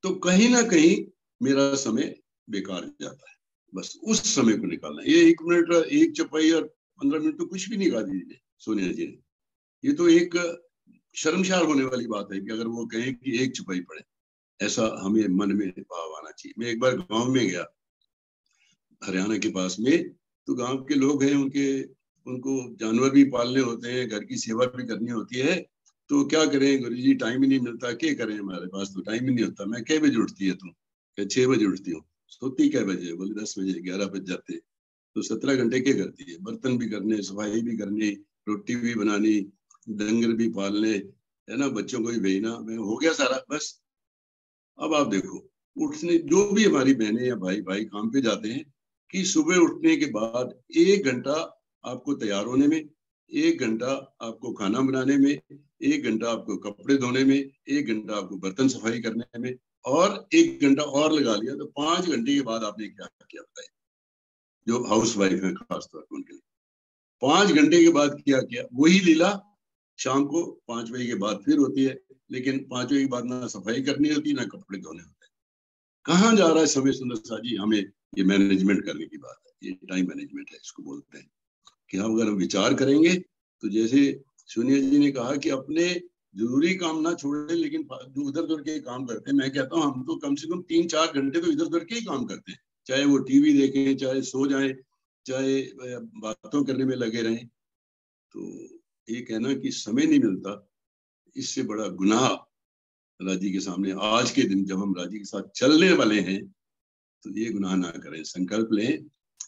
G: तो कहीं ना कहीं मेरा समय बेकार जाता है। बस उस समय को निकालना। ये 1 मिनट, एक चौपाई और 15 मिनट तो कुछ भी नहीं कहा दीदी ने, सोनिया जी ने। ये तो एक शर्मशार होने वाली बात है कि अगर वो कहें कि एक चौपाई पढ़े, ऐसा हमें मन में भाव आना चाहिए। मैं एक बार गांव में गया, हरियाणा के पास में, तो गांव के लोग हैं, उनको जानवर भी पालने होते हैं, घर की सेवा भी करनी होती है। तो क्या करें गुरुजी, टाइम ही नहीं मिलता, क्या करें, हमारे पास तो टाइम ही नहीं होता। मैं, कै बजे उठती है तुम? 6 बजे उठती हूँ। सोती कै बजे? बोले 10 बजे, 11 बज जाते। तो 17 घंटे क्या करती है? बर्तन भी करने, सफाई भी करनी, रोटी भी बनानी, डंगर भी पालने, है ना, बच्चों को भी भेजना, मैं हो गया सारा। बस अब आप देखो, उठने, जो भी हमारी बहनें या भाई काम पे जाते हैं, कि सुबह उठने के बाद 1 घंटा आपको तैयार होने में, 1 घंटा आपको खाना बनाने में, 1 घंटा आपको कपड़े धोने में, 1 घंटा आपको बर्तन सफाई करने में, और 1 घंटा और लगा लिया तो 5 घंटे के बाद आपने क्या किया बताइए? जो हाउस वाइफ है खासतौर पर उनके लिए 5 घंटे के बाद क्या किया? वही लीला शाम को 5 बजे के बाद फिर होती है, लेकिन 5 बजे के बाद ना सफाई करनी होती, ना कपड़े धोने होते हैं। कहाँ जा रहा है समय सुंदर सा जी? हमें ये मैनेजमेंट करने की बात है, ये टाइम मैनेजमेंट है, इसको बोलते हैं। कि हम अगर हम विचार करेंगे, तो जैसे सोनिया जी ने कहा कि अपने जरूरी काम ना छोड़े, लेकिन जो उधर उधर के काम करते हैं, मैं कहता हूँ हम तो कम से कम 3-4 घंटे तो इधर उधर के ही काम करते हैं, चाहे वो टीवी देखें, चाहे सो जाएं, चाहे बातों करने में लगे रहें। तो ये कहना कि समय नहीं मिलता, इससे बड़ा गुनाह राजी के सामने आज के दिन, जब हम राजी के साथ चलने वाले हैं, तो ये गुनाह ना करें। संकल्प लें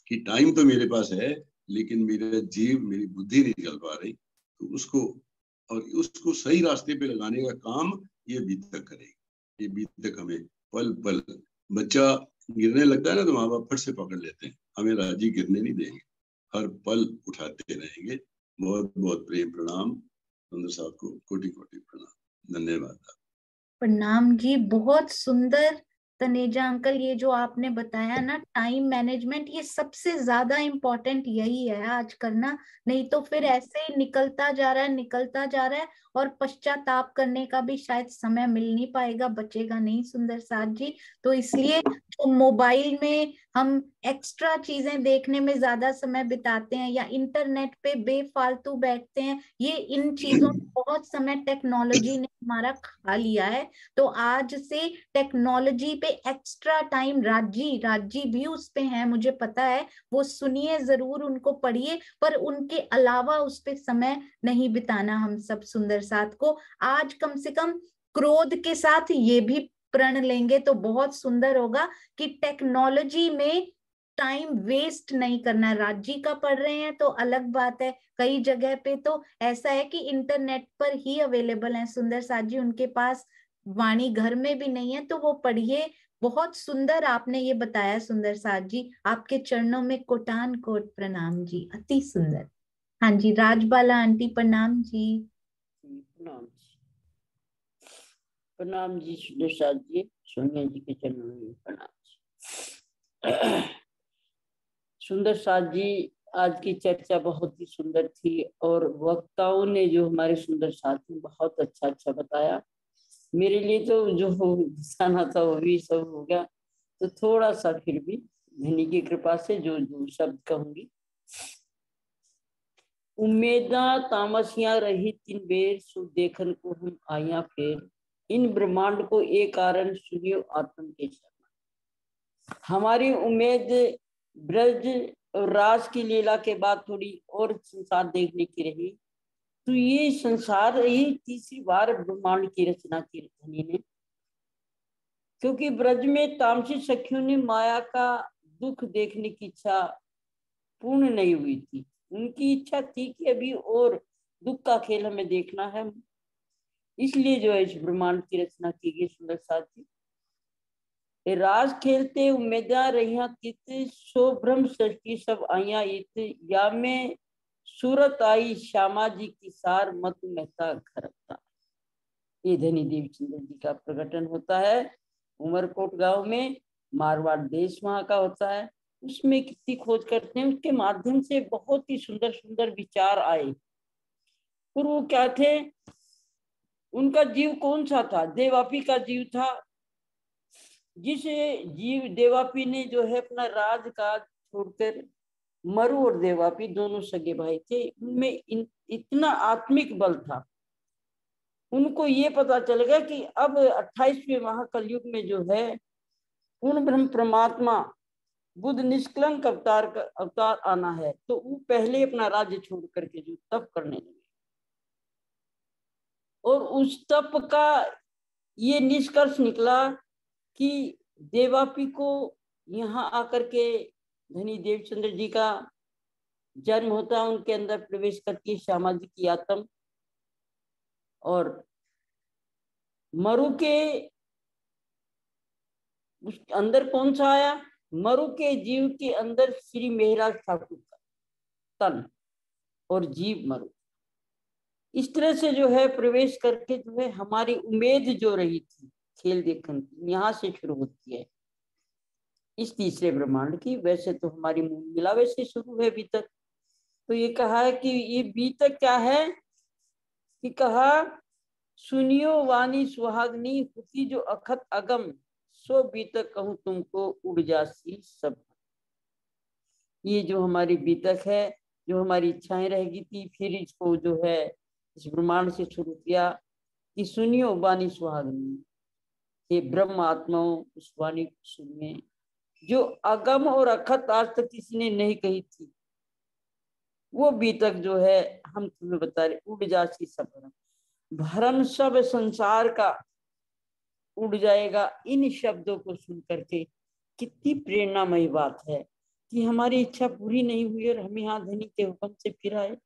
G: कि टाइम तो मेरे पास है, लेकिन मेरा जीव, मेरी बुद्धि नहीं चल पा रही, तो उसको सही रास्ते पे लगाने का काम ये बीतक करेगी। ये बीतक हमें पल पल, बच्चा गिरने लगता है ना तो माँ बाप फट से पकड़ लेते हैं, हमें राजी गिरने नहीं देंगे, हर पल उठाते रहेंगे। बहुत बहुत प्रेम प्रणाम सुंदर साहब को, कोटि कोटि प्रणाम, धन्यवाद।
B: प्रणाम जी, बहुत सुंदर तनेजा अंकल। ये जो आपने बताया ना टाइम मैनेजमेंट, ये सबसे ज्यादा इम्पोर्टेंट यही है आज करना, नहीं तो फिर ऐसे ही निकलता जा रहा है, निकलता जा रहा है, और पश्चाताप करने का भी शायद समय मिल नहीं पाएगा, बचेगा नहीं सुंदर साथ जी। तो इसलिए तो मोबाइल में हम एक्स्ट्रा चीजें देखने में ज्यादा समय बिताते हैं, या इंटरनेट पे बेफालतू बैठते हैं, ये इन चीजों में बहुत समय टेक्नोलॉजी ने हमारा खा लिया है। तो आज से टेक्नोलॉजी पे एक्स्ट्रा टाइम, राजी राजी भी उस पे है, मुझे पता है, वो सुनिए जरूर, उनको पढ़िए, पर उनके अलावा उस पे समय नहीं बिताना हम सब सुंदर साथ को। आज कम से कम क्रोध के साथ ये भी प्रण लेंगे तो बहुत सुंदर होगा कि टेक्नोलॉजी में टाइम वेस्ट नहीं करना। राज्य का पढ़ रहे हैं तो अलग बात है, कई जगह पे तो ऐसा है कि इंटरनेट पर ही अवेलेबल है सुंदर साथ जी, उनके पास वाणी घर में भी नहीं है, तो वो पढ़िए। बहुत सुंदर आपने ये बताया सुंदर साथ जी, आपके चरणों में कोटान कोट प्रणाम जी, अति सुंदर। हाँ जी, राजबाला आंटी प्रणाम जी।
H: प्रणाम जी, प्रणाम जी सुंदर साथ जी, सोनिया जी के चरणों में प्रणाम जी। सुंदर साथ जी, आज की चर्चा बहुत ही सुंदर थी और वक्ताओं ने जो हमारे सुंदर साथ ने बहुत अच्छा बताया। मेरे लिए तो जो जाना था वो भी सब हो गया, तो थोड़ा सा फिर भी धनी की कृपा से जो शब्द कहूंगी। उम्मीदा तामसियां रही तीन बेर, सो देखन को हम आया फेर, इन ब्रह्मांड को एक कारण सुनियो आत्म के शर्मा। हमारी उम्मीद ब्रज और राज की लीला के बाद थोड़ी और संसार देखने की रही, तो ये संसार ही तीसरी बार ब्रह्मांड की रचना की धनी ने, क्योंकि ब्रज में तामसी सखियों ने माया का दुख देखने की इच्छा पूर्ण नहीं हुई थी। उनकी इच्छा थी कि अभी और दुख का खेल हमें देखना है, इसलिए जो है इस ब्रह्मांड की रचना की गई। सुंदर साथी राज खेलते उम्मीदा रहिया तित, सो ब्रह्म सृष्टि सब आइया इत, या में सूरत आई श्यामा जी की सार, मत मेहता घरता। ये धनी देवचंद्र जी का प्रकटन होता है उमरकोट गांव में, मारवाड़ देश वहां का होता है। उसमें कितनी खोज करते हैं, उसके माध्यम से बहुत ही सुंदर सुंदर विचार आए। और वो क्या थे, उनका जीव कौन सा था? देवापी का जीव था, जिस जीव देवापी ने जो है अपना राजकाज छोड़कर, मरु और देवापी दोनों सगे भाई थे, उनमें इतना आत्मिक बल था। उनको ये पता चल गया कि अब 28वें महाकलयुग में जो है पूर्ण ब्रह्म परमात्मा बुद्ध निष्कलंक अवतार आना है, तो वो पहले अपना राज्य छोड़ करके जो तप करने लगे, और उस तप का ये निष्कर्ष निकला कि देवापी को यहाँ आकर के धनी देवचंद्र जी का जन्म होता, उनके अंदर प्रवेश करती श्यामा जी की आत्म, और मरु के उस अंदर कौन सा आया? मरु के जीव के अंदर श्री मेहराज ठाकुर का तन और जीव मरु, इस तरह से जो है प्रवेश करके जो है हमारी उम्मीद जो रही थी खेल देखने की, यहाँ से शुरू होती है इस तीसरे ब्रह्मांड की। वैसे तो हमारी मूल मिलावे से शुरू है बीतक, तो ये कहा है कि ये बीतक क्या है कि कहा सुनियो वाणी सुहागनी, हुती जो अखत अगम, सो बीतक कहूं तुमको उड़ जासी सब। ये जो हमारी बीतक है, जो हमारी इच्छाएं रहेगी थी, फिर इसको जो है इस ब्रह्मांड से शुरू किया कि सुनियो वाणी सुहागनी, ये ब्रह्म आत्माओं उस वाणी को सुनिए जो अगम और अखत आज तक किसी ने नहीं कही थी। वो बीतक जो है हम तुम्हें बता रहे, उड़ जासी सब भरम सब संसार का उड़ जाएगा। इन शब्दों को सुन करके कितनी प्रेरणामयी बात है कि हमारी इच्छा पूरी नहीं हुई और हम यहाँ धनी के हुक्म से फिर आए।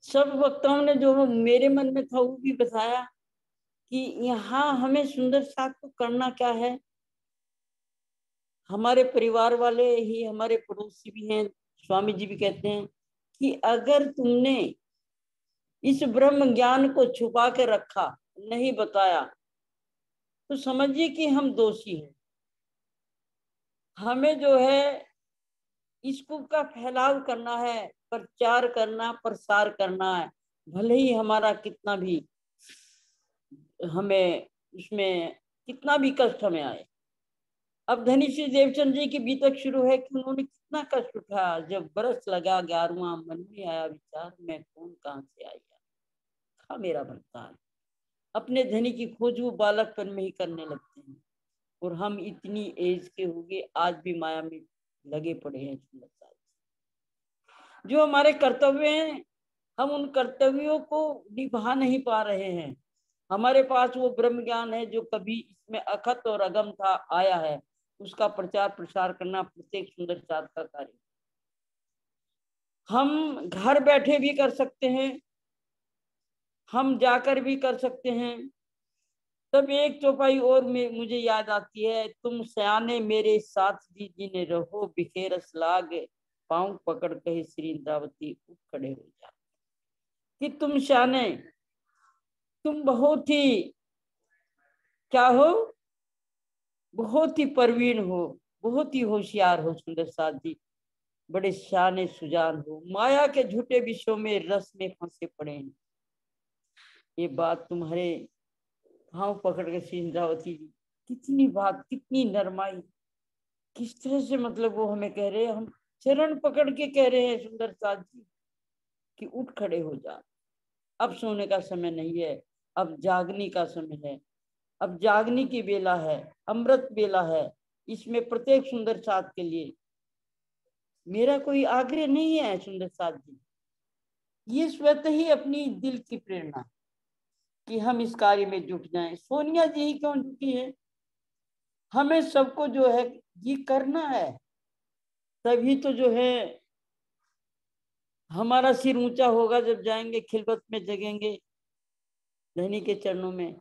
H: सब वक्ताओं ने जो मेरे मन में था वो भी बताया कि यहाँ हमें सुंदर साथ को करना क्या है। हमारे परिवार वाले ही हमारे पड़ोसी भी हैं, स्वामी जी भी कहते हैं कि अगर तुमने इस ब्रह्म ज्ञान को छुपा के रखा, नहीं बताया, तो समझिए कि हम दोषी हैं। हमें जो है इसको का फैलाव करना है, प्रचार करना, प्रसार करना है, भले ही हमारा कितना भी हमें उसमें कितना भी कष्ट हमें आए। अब धनी श्री देवचंद जी की बीतक शुरू है कि उन्होंने कितना कष्ट उठाया। जब बरस लगा 11वां, मन में आया विचार, मैं कौन कहाँ से आया, खा मेरा भरतार। अपने धनी की खोज वो बालकपन में ही करने लगते हैं, और हम इतनी एज के हो गए आज भी माया में लगे पड़े हैं। जो हमारे कर्तव्य हैं, हम उन कर्तव्यों को निभा नहीं पा रहे हैं। हमारे पास वो ब्रह्म ज्ञान है जो कभी इसमें अखत और अगम था, आया है, उसका प्रचार प्रसार करना प्रत्येक सुंदर साथ का कार्य। हम घर बैठे भी कर सकते हैं, हम जाकर भी कर सकते हैं। तब एक चौपाई और में मुझे याद आती है, तुम सयाने मेरे साथ जिन्हें रहो, बिखेरस लाग पांव पकड़ कहे श्री इंद्रावती उठ खड़े हो जा। कि तुम सयाने, तुम बहुत ही क्या हो, बहुत ही प्रवीण हो, बहुत ही होशियार हो सुंदर साथ जी, बड़े शाने सुजान हो, माया के झूठे विषयों में रस में फंसे पड़े हैं। ये बात तुम्हारे पाँव पकड़ के इंद्रावती जी, कितनी बात, कितनी नरमाई, किस तरह से मतलब वो हमें कह रहे हैं, हम चरण पकड़ के कह रहे हैं सुंदर साथ जी कि उठ खड़े हो जा, अब सोने का समय नहीं है, अब जागने का समय है, अब जागने की बेला है, अमृत बेला है। इसमें प्रत्येक सुंदर साथ के लिए मेरा कोई आग्रह नहीं है सुंदर साथ जी, ये स्वतः ही अपनी दिल की प्रेरणा कि हम इस कार्य में जुट जाएं। सोनिया जी ही क्यों जुटी है, हमें सबको जो है ये करना है, तभी तो जो है हमारा सिर ऊंचा होगा जब जाएंगे खिलवत में जगेंगे धनी के चरणों में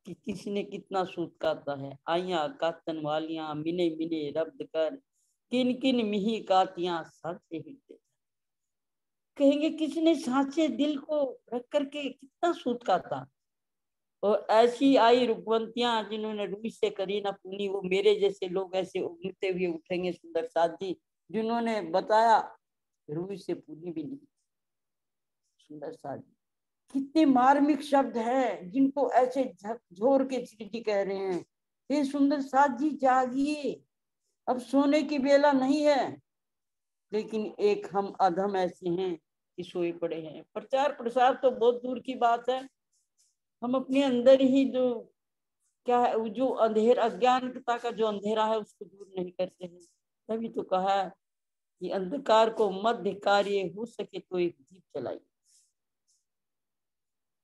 H: कि किसने कितना सूत काता है। आइया कातन वालियां मिने मिने रब्द कर, किन किन मिही कातियां साचे हिलते, कहेंगे किसने सांचे दिल को रख करके कितना सूत काता। और ऐसी आई रुकवंतियां जिन्होंने रूई से करी ना पूनी, वो मेरे जैसे लोग ऐसे उगते हुए उठेंगे सुंदर साथ जी, जिन्होंने बताया रूई से पूनी भी नहीं। सुंदर साथ जी, कितने मार्मिक शब्द हैं जिनको ऐसे झकझोर के जी कह रहे हैं, हे सुंदर साथ जी जागिए, अब सोने की बेला नहीं है। लेकिन एक हम अधम ऐसे हैं कि सोए पड़े हैं। प्रचार प्रसार तो बहुत दूर की बात है, हम अपने अंदर ही जो क्या है, जो अंधेर अज्ञानता का जो अंधेरा है उसको दूर नहीं करते हैं। तभी तो कहा कि अंधकार को मत धिक्कारिए, हो सके तो एक दीप जलाइए,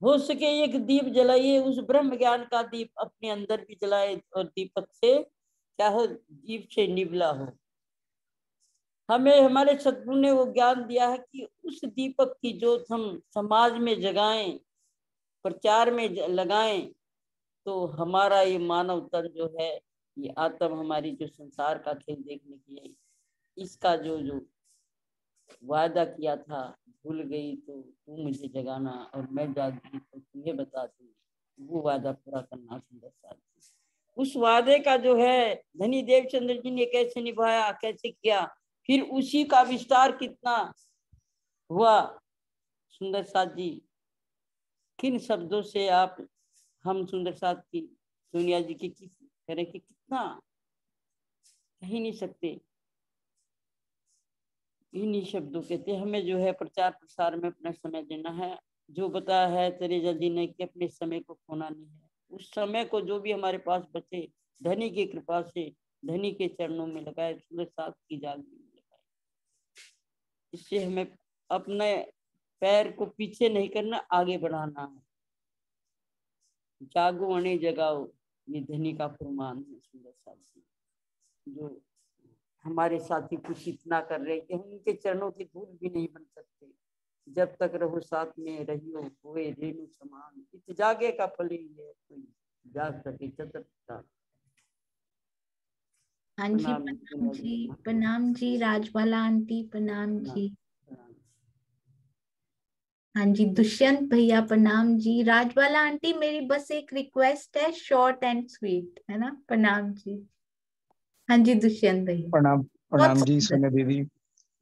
H: हो सके एक दीप जलाइए, उस ब्रह्म ज्ञान का दीप अपने अंदर भी जलाए और दीपक से क्या हो, दीप से निबला हो। हमें हमारे सद्गुरु ने वो ज्ञान दिया है कि उस दीपक की जोत हम समाज में जगाएं, प्रचार में लगाएं, तो हमारा ये मानव तन जो है, ये आत्म हमारी जो संसार का खेल देखने की है, इसका जो जो वादा किया था, भूल गई तो तू मुझे जगाना और मैं जागी तो तुम्हें बता दूंगी, वो वादा पूरा करना सुंदर साथ। उस वादे का जो है धनी देवचंद्र जी ने कैसे निभाया, कैसे किया, फिर उसी का विस्तार कितना हुआ सुंदर साथ जी। किन शब्दों से आप हम सुंदर साथ की सोनिया जी की किस करें कि कितना कह ही नहीं सकते। इन्हीं शब्दों के थे हमें जो है प्रचार प्रसार में अपना समय देना है। जो बताया है तेरेजा जी ने कि अपने समय को खोना नहीं है, उस समय को जो भी हमारे पास बचे धनी की कृपा से धनी के चरणों में लगाए, सुंदर साथ की जागने में लगाए। इससे हमें अपने पैर को पीछे नहीं करना, आगे बढ़ाना है। जागो अने जगाओ, ये धनी का फरमान है सुंदर साथ जी। जो हमारे साथी कुछ इतना कर रहे कि हम उनके चरणों की धूल भी नहीं बन सकते। जब तक रहो साथ में रहियो होए रेणु समान, इत जागे का फल ही है कोई जाग सके चतुर।
B: हाँ जी प्रणाम जी, राजबाला आंटी प्रणाम जी। हाँ जी दुष्यंत भैया प्रणाम जी। राजबाला आंटी मेरी बस एक रिक्वेस्ट है, शॉर्ट एंड स्वीट, है ना। प्रणाम जी। हाँ जी दुष्यंत भैया।
I: प्रणाम। प्रणाम जी सोनिया दीदी,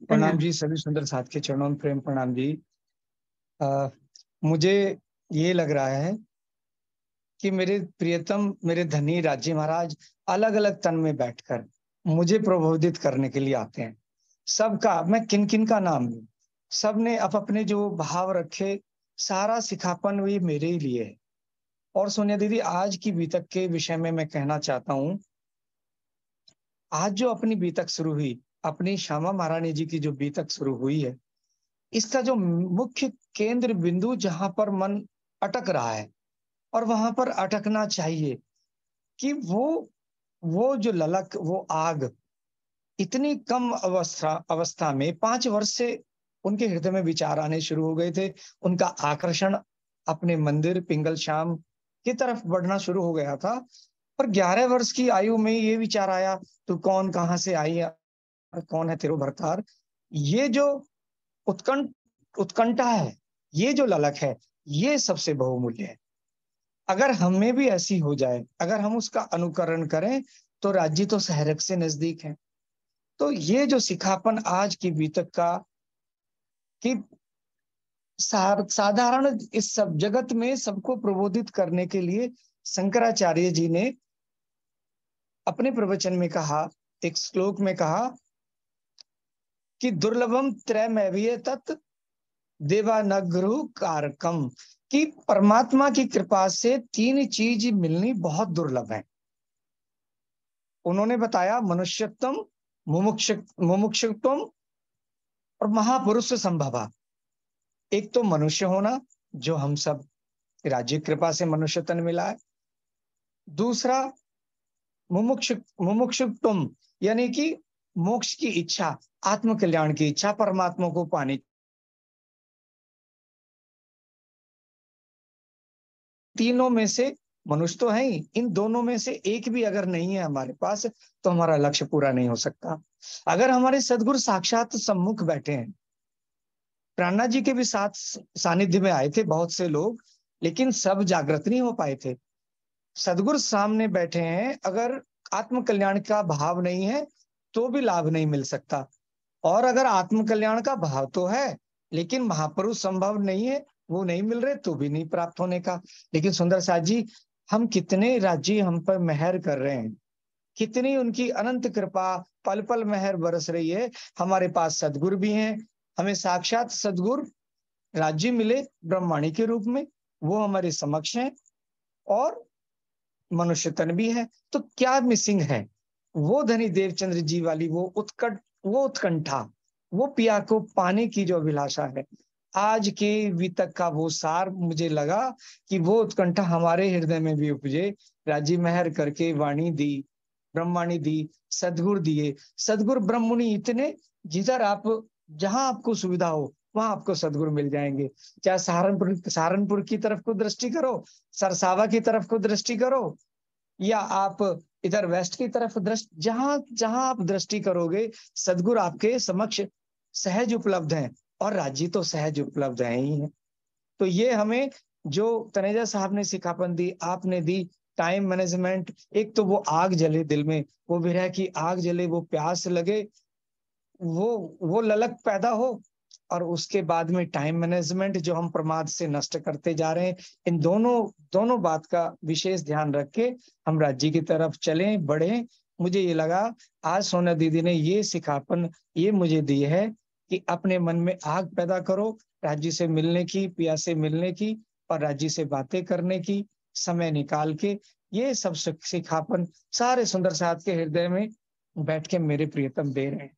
I: प्रणाम जी सभी सुंदर साथ के चरणों में प्रेम प्रणाम जी। मुझे ये लग रहा है कि मेरे प्रियतम मेरे धनी राजी महाराज अलग अलग तन में बैठकर मुझे प्रबोधित करने के लिए आते हैं। सबका मैं किन किन का नाम लूं, सब ने अपने जो भाव रखे, सारा सिखापन भी मेरे ही लिए है। और सोनिया दीदी आज की बीतक के विषय में मैं कहना चाहता हूँ, आज जो अपनी बीतक शुरू हुई, अपनी श्यामा महारानी जी की जो बीतक शुरू हुई है, इसका जो मुख्य केंद्र बिंदु जहां पर मन अटक रहा है और वहां पर अटकना चाहिए कि वो जो ललक, वो आग इतनी कम अवस्था में 5 वर्ष से उनके हृदय में विचार आने शुरू हो गए थे। उनका आकर्षण अपने मंदिर पिंगल श्याम की तरफ बढ़ना शुरू हो गया था। पर 11 वर्ष की आयु में ये विचार आया, तू कौन, कहाँ से आई, कौन है तेरो भरतार। ये जो उत्कंठा है, ये जो ललक है, ये सबसे बहुमूल्य है। अगर हमें भी ऐसी हो जाए, अगर हम उसका अनुकरण करें तो राज्य तो शहरक से नजदीक है। तो ये जो सिखापन आज की बीतक का कि साधारण इस सब जगत में सबको प्रबोधित करने के लिए शंकराचार्य जी ने अपने प्रवचन में कहा, एक श्लोक में कहा कि दुर्लभम त्रयमैवीय तत् देवानगृह कारकम, कि परमात्मा की कृपा से 3 चीज मिलनी बहुत दुर्लभ है। उन्होंने बताया मनुष्यत्वम, मुमुक्षुत्वम और महापुरुष संभवा। एक तो मनुष्य होना, जो हम सब राज्य कृपा से मनुष्य तन मिला है। दूसरा मुमुक्षुत्वम, यानी कि मोक्ष की इच्छा, आत्म कल्याण की इच्छा, परमात्मा को पाने। तीनों में से मनुष्य तो है ही, इन दोनों में से एक भी अगर नहीं है हमारे पास तो हमारा लक्ष्य पूरा नहीं हो सकता। अगर हमारे सदगुरु साक्षात सम्मुख बैठे हैं, प्राणा जी के भी साथ सानिध्य में आए थे बहुत से लोग, लेकिन सब जागृत नहीं हो पाए थे। सदगुरु सामने बैठे हैं, अगर आत्म कल्याण का भाव नहीं है तो भी लाभ नहीं मिल सकता। और अगर आत्म कल्याण का भाव तो है लेकिन महापुरुष संभव नहीं है, वो नहीं मिल रहे, तो भी नहीं प्राप्त होने का। लेकिन सुंदर साथ जी, हम कितने राज्य हम पर मेहर कर रहे हैं, कितनी उनकी अनंत कृपा, पल पल मेहर बरस रही है। हमारे पास सदगुरु भी हैं, हमें साक्षात सदगुरु राज्य मिले ब्रह्माणी के रूप में, वो हमारे समक्ष हैं, और मनुष्य तन भी है। तो क्या मिसिंग है? वो धनी देवचंद्र जी वाली वो उत्कंठा, वो पिया को पाने की जो अभिलाषा है, आज के वितक का वो सार मुझे लगा कि वो उत्कंठा हमारे हृदय में भी उपजे। राजी मेहर करके वाणी दी, ब्रह्माणी दी, सदगुरु दिए। सदगुरु ब्रह्ममुनि इतने, जिधर आप, जहां आपको सुविधा हो वहां आपको सदगुरु मिल जाएंगे। चाहे सहारनपुर की तरफ को दृष्टि करो, सरसावा की तरफ को दृष्टि करो, या आप इधर वेस्ट की तरफ दृष्टि, जहां जहां आप दृष्टि करोगे सदगुरु आपके समक्ष सहज उपलब्ध हैं, और राज्य तो सहज उपलब्ध है ही है। तो ये हमें जो तनेजा साहब ने सिखापन दी, आपने दी, टाइम मैनेजमेंट, एक तो वो आग जले दिल में, वो विरह की आग जले, वो प्यास लगे, वो ललक पैदा हो, और उसके बाद में टाइम मैनेजमेंट जो हम प्रमाद से नष्ट करते जा रहे हैं। इन दोनों बात का विशेष ध्यान रख के हम राज्य की तरफ चलें, बढ़ें। मुझे ये लगा आज सोना दीदी ने ये सिखापन ये मुझे दी है कि अपने मन में आग पैदा करो, राज्य से मिलने की, पिया से मिलने की, और राज्य से बातें करने की, समय निकाल के। ये सब सिखापन सारे सुंदर साथ के हृदय में बैठ के मेरे प्रियतम दे रहे हैं।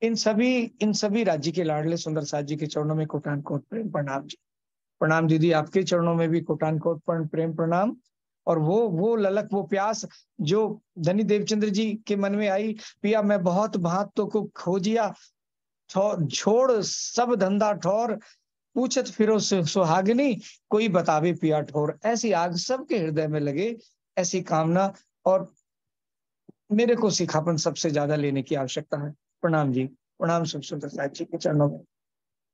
I: इन सभी राज्य के लाडले सुंदर साथ जी के चरणों में कोटान कोट प्रेम प्रणाम जी। प्रणाम दीदी, आपके चरणों में भी कोटान कोट प्रेम प्रणाम। और वो ललक, वो प्यास जो धनी देवचंद्र जी के मन में आई, पिया मैं बहुत भांतों को खोजिया, छोड़ सब धंधा ठौर, पूछत फिरो सुहागिनी, कोई बतावे पिया ठोर। ऐसी आग सबके हृदय में लगे, ऐसी कामना, और मेरे को सिखापन सबसे ज्यादा लेने की आवश्यकता है। प्रणाम जी, प्रणाम सुंदर साथ जी के चरणों में।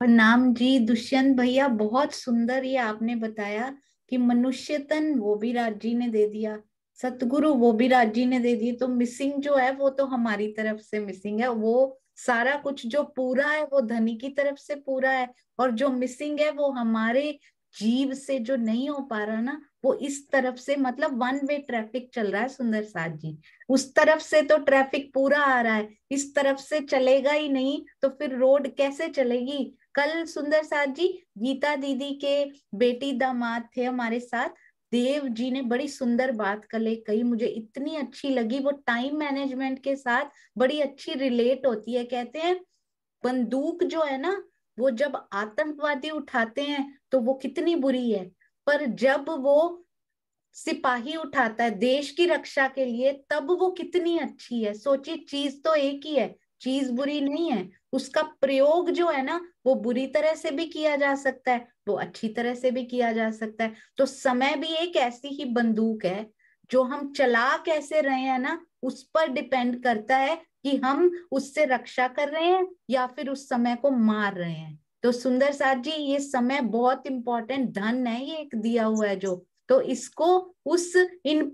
B: प्रणाम जी दुष्यंत भैया, बहुत सुंदर ये आपने बताया कि मनुष्य तन वो भी राज्य ने दे दिया, सतगुरु वो भी राज्य ने दे दिए। तो मिसिंग जो है वो तो हमारी तरफ से मिसिंग है, वो सारा कुछ जो पूरा है वो धनी की तरफ से पूरा है, और जो मिसिंग है वो हमारे जीव से जो नहीं हो पा रहा ना, वो इस तरफ से, मतलब 1 वे ट्रैफिक चल रहा है सुंदर साथ जी। उस तरफ से तो ट्रैफिक पूरा आ रहा है, इस तरफ से चलेगा ही नहीं तो फिर रोड कैसे चलेगी। कल सुंदर साथ जी गीता दीदी के बेटी दामाद थे हमारे साथ, देव जी ने बड़ी सुंदर बात कही, मुझे इतनी अच्छी लगी। वो टाइम मैनेजमेंट के साथ बड़ी अच्छी रिलेट होती है। कहते हैं बंदूक जो है ना, वो जब आतंकवादी उठाते हैं तो वो कितनी बुरी है, पर जब वो सिपाही उठाता है देश की रक्षा के लिए तब वो कितनी अच्छी है। सोचिए, चीज तो एक ही है, चीज बुरी नहीं है, उसका प्रयोग जो है ना वो बुरी तरह से भी किया जा सकता है, वो अच्छी तरह से भी किया जा सकता है। तो समय भी एक ऐसी ही बंदूक है, जो हम चला कैसे रहे हैं ना उस पर डिपेंड करता है कि हम उससे रक्षा कर रहे हैं या फिर उस समय को मार रहे हैं। तो सुंदर साथ जी, ये समय बहुत इंपॉर्टेंट धन है, ये एक दिया हुआ है जो, तो इसको इन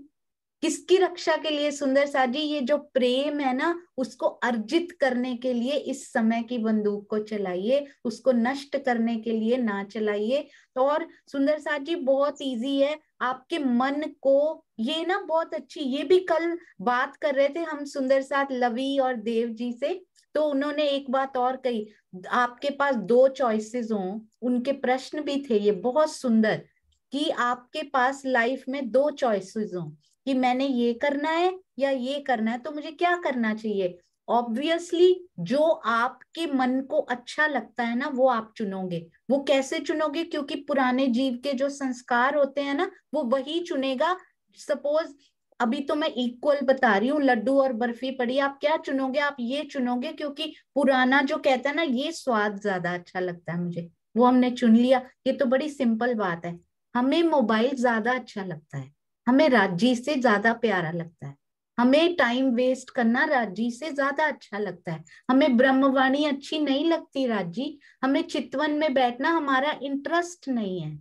B: किसकी रक्षा के लिए सुंदर साथ जी? ये जो प्रेम है ना, उसको अर्जित करने के लिए इस समय की बंदूक को चलाइए, उसको नष्ट करने के लिए ना चलाइए। तो और सुंदर साथ जी बहुत इजी है आपके मन को, ये ना बहुत अच्छी, ये भी कल बात कर रहे थे हम सुंदर साथ लवी और देव जी से, तो उन्होंने एक बात और कही, आपके पास 2 चॉइसेस हों, उनके प्रश्न भी थे ये बहुत सुंदर, कि आपके पास लाइफ में 2 चॉइसेस हों कि मैंने ये करना है या ये करना है, तो मुझे क्या करना चाहिए? ऑब्वियसली जो आपके मन को अच्छा लगता है ना वो आप चुनोगे। वो कैसे चुनोगे? क्योंकि पुराने जीव के जो संस्कार होते हैं ना वो वही चुनेगा। सपोज अभी तो मैं इक्वल बता रही हूँ, लड्डू और बर्फी पड़ी, आप क्या चुनोगे? आप ये चुनोगे क्योंकि पुराना जो कहता है ना ये स्वाद ज्यादा अच्छा लगता है मुझे, वो हमने चुन लिया। ये तो बड़ी सिंपल बात है। हमें मोबाइल ज्यादा अच्छा लगता है, हमें राजी से ज्यादा प्यारा लगता है, हमें टाइम वेस्ट करना राजी से ज्यादा अच्छा लगता है, हमें ब्रह्मवाणी अच्छी नहीं लगती राजी, हमें चितवन में बैठना हमारा इंटरेस्ट नहीं है,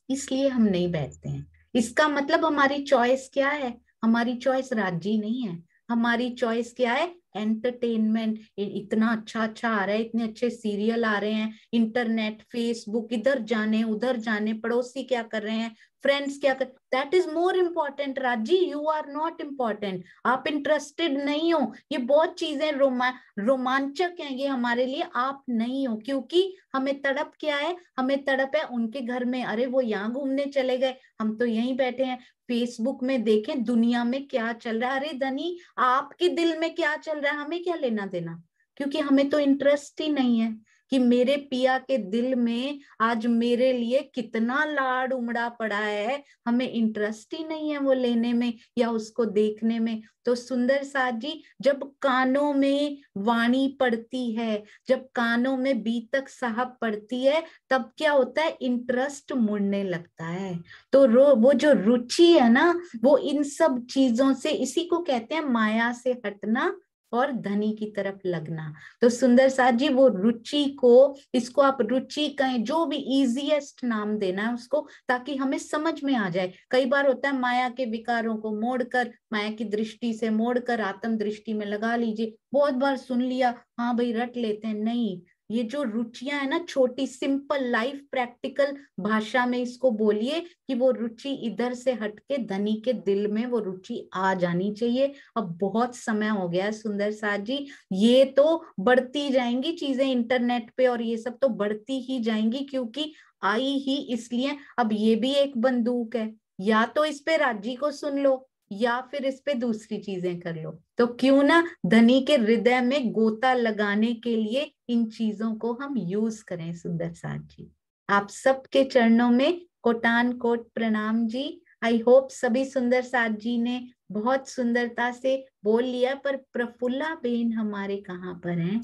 B: इसलिए हम नहीं बैठते हैं। इसका मतलब हमारी चॉइस क्या है? हमारी चॉइस राजी नहीं है, हमारी चॉइस क्या है? एंटरटेनमेंट। इतना अच्छा अच्छा आ रहा है, इतने अच्छे सीरियल आ रहे हैं, इंटरनेट, फेसबुक, इधर जाने उधर जाने, पड़ोसी क्या कर रहे हैं, फ्रेंड्स क्या कर, दैट इज मोर इम्पोर्टेंट राजी, यू आर नॉट इम्पोर्टेंट। आप इंटरेस्टेड नहीं हो, ये बहुत चीजें रोमांचक हैं ये हमारे लिए, आप नहीं हो। क्योंकि हमें तड़प क्या है? हमें तड़प है उनके घर में, अरे वो यहाँ घूमने चले गए, हम तो यहीं बैठे हैं। फेसबुक में देखें दुनिया में क्या चल रहा है, अरे धनी आपके दिल में क्या चल रहा है, हमें क्या लेना देना? क्योंकि हमें तो इंटरेस्ट ही नहीं है कि मेरे पिया के दिल में आज मेरे लिए कितना लाड उमड़ा पड़ा है, हमें इंटरेस्ट ही नहीं है वो लेने में या उसको देखने में। तो सुंदर साथ जी, जब कानों में वाणी पड़ती है, जब कानों में बीतक साहब पड़ती है, तब क्या होता है? इंटरेस्ट मुड़ने लगता है। तो वो जो रुचि है ना, वो इन सब चीजों से, इसी को कहते हैं माया से हटना और धनी की तरफ लगना। तो सुंदर साथ जी वो रुचि को, इसको आप रुचि कहें, जो भी इजीएस्ट नाम देना है उसको, ताकि हमें समझ में आ जाए। कई बार होता है माया के विकारों को मोड़कर, माया की दृष्टि से मोड़कर आत्म दृष्टि में लगा लीजिए। बहुत बार सुन लिया, हाँ भाई रट लेते हैं, नहीं। ये जो रुचियां है ना, छोटी सिंपल लाइफ प्रैक्टिकल भाषा में इसको बोलिए कि वो रुचि इधर से हटके धनी के दिल में वो रुचि आ जानी चाहिए। अब बहुत समय हो गया है सुंदर साथ जी, ये तो बढ़ती जाएंगी चीजें इंटरनेट पे, और ये सब तो बढ़ती ही जाएंगी क्योंकि आई ही इसलिए। अब ये भी एक बंदूक है, या तो इस पे राजी को सुन लो या फिर इस पे दूसरी चीजें कर लो। तो क्यों ना धनी के हृदय में गोता लगाने के लिए इन चीजों को हम यूज करें। सुंदर साथ जी, आप सबके चरणों में कोटान कोट प्रणाम जी। आई होप सभी सुंदर साथ जी ने बहुत सुंदरता से बोल लिया। पर प्रफुल्ला बेन हमारे कहाँ पर हैं?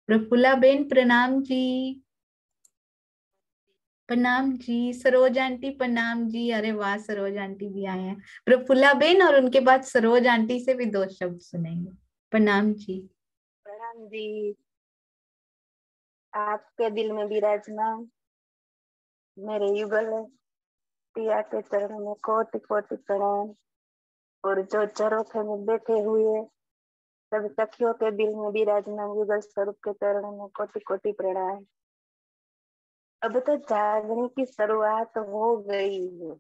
B: प्रफुल्ला बेन प्रणाम जी। प्रणाम जी। सरोज आंटी प्रणाम जी। अरे वाह, सरोज आंटी भी आए हैं। प्रफुल्ला बेन और उनके बाद सरोज आंटी से भी 2 शब्द सुनेंगे। प्रणाम जी।
J: प्रणाम जी। आपके दिल में विराजमान मेरे युगल पिया के चरणों में कोटि कोटि प्रणाम। और जो चरोखे में बैठे हुए सब सखियों के दिल में विराजमान युगल स्वरूप के चरणों में कोटि कोटि प्रणाम। अब तो जागने की शुरुआत हो गई है,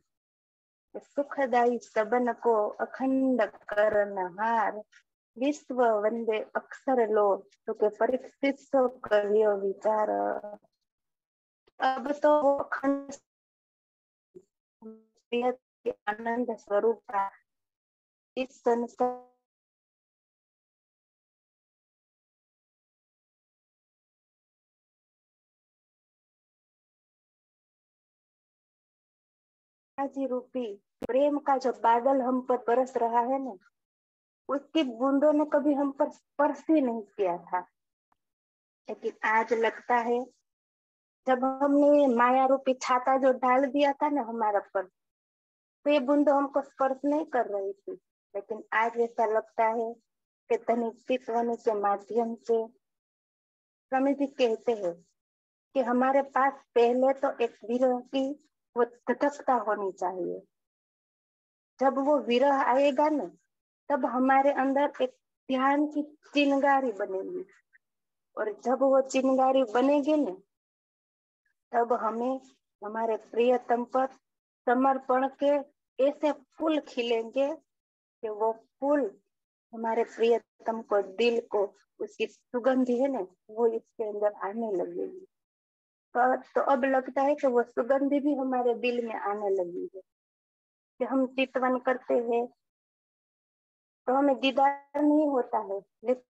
J: सुखदाई सबन को अखंड करनहार, विश्व वंदे अक्षर लो तो के परीक्षित सो करियो विचार। अब तो अखंड आनंद स्वरूप का इस संसार जी रूपी प्रेम का जो बादल हम पर बरस रहा है ना, उसकी बूंदों ने कभी हम पर स्पर्श ही नहीं किया था, लेकिन आज लगता है जब हमने माया रूपी छाता जो डाल दिया था ना हमारा पर, तो ये बूंदों हमको स्पर्श नहीं कर रही थी। लेकिन आज ऐसा लगता है कि धनिक होने के माध्यम से स्वामी जी कहते हैं कि हमारे पास पहले तो एक विरह की वो तटस्थता होनी चाहिए, जब वो विरह आएगा ना, तब हमारे अंदर एक ध्यान की चिंगारी बनेगी, और जब वो चिंगारी बनेगी ना, तब हमें हमारे प्रियतम पर समर्पण के ऐसे फूल खिलेंगे कि वो फूल हमारे प्रियतम को, दिल को, उसकी सुगंध है ना, वो इसके अंदर आने लगेगी। तो अब लगता है कि वो सुगंध भी हमारे दिल में आने लगी है कि हम चितवन करते हैं तो हमें दीदार नहीं होता है, लेकिन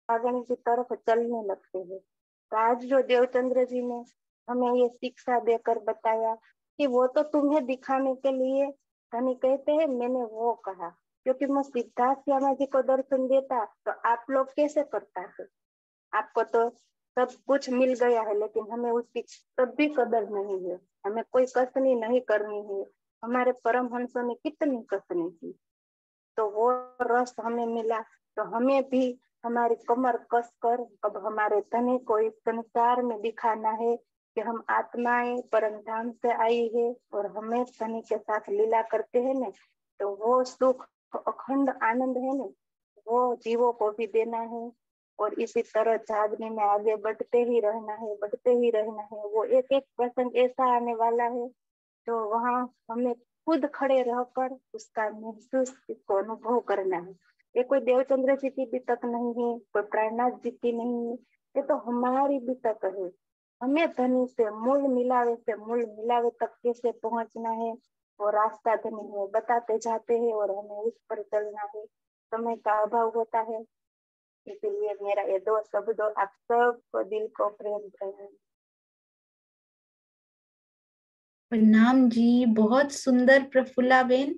J: आगे की तरफ चलने लगते हैं। तो आज जो देवचंद्र जी ने हमें ये शिक्षा देकर बताया कि वो तो तुम्हें दिखाने के लिए, धनी कहते हैं मैंने वो कहा, क्योंकि मैं सिद्धार्थ श्यामा जी को दर्शन देता तो आप लोग कैसे करता है, आपको तो सब कुछ मिल गया है, लेकिन हमें उसकी तब भी कदर नहीं है, हमें कोई कसनी नहीं करनी है। हमारे परमहंसों ने कितनी कसनी की, तो वो रस हमें मिला, तो हमें भी हमारी कमर कसकर अब हमारे धनी को इस संसार में दिखाना है कि हम आत्माएं परम धाम से आई है, और हमें धनी के साथ लीला करते हैं ना, तो वो सुख अखंड आनंद है ना, वो जीवों को भी देना है, और इसी तरह जागने में आगे बढ़ते ही रहना है, बढ़ते ही रहना है। वो एक एक प्रसंग ऐसा आने वाला है तो वहाँ हमें खुद खड़े रहकर उसका महसूस, इसको अनुभव करना है। ये कोई देवचंद्र जी की बितक नहीं है, कोई प्राणनाथ जी की नहीं है, ये तो हमारी बितक है। हमें धनी से मूल मिलावे तक कैसे पहुंचना है, वो रास्ता धनी है बताते जाते हैं, और हमें उस पर चलना है। समय का अभाव होता है, इसलिए मेरा ये 2 शब्द आप सबको दिल को प्रेम प्रणाम।
B: प्रणाम जी, बहुत सुंदर प्रफुल्ला बेन,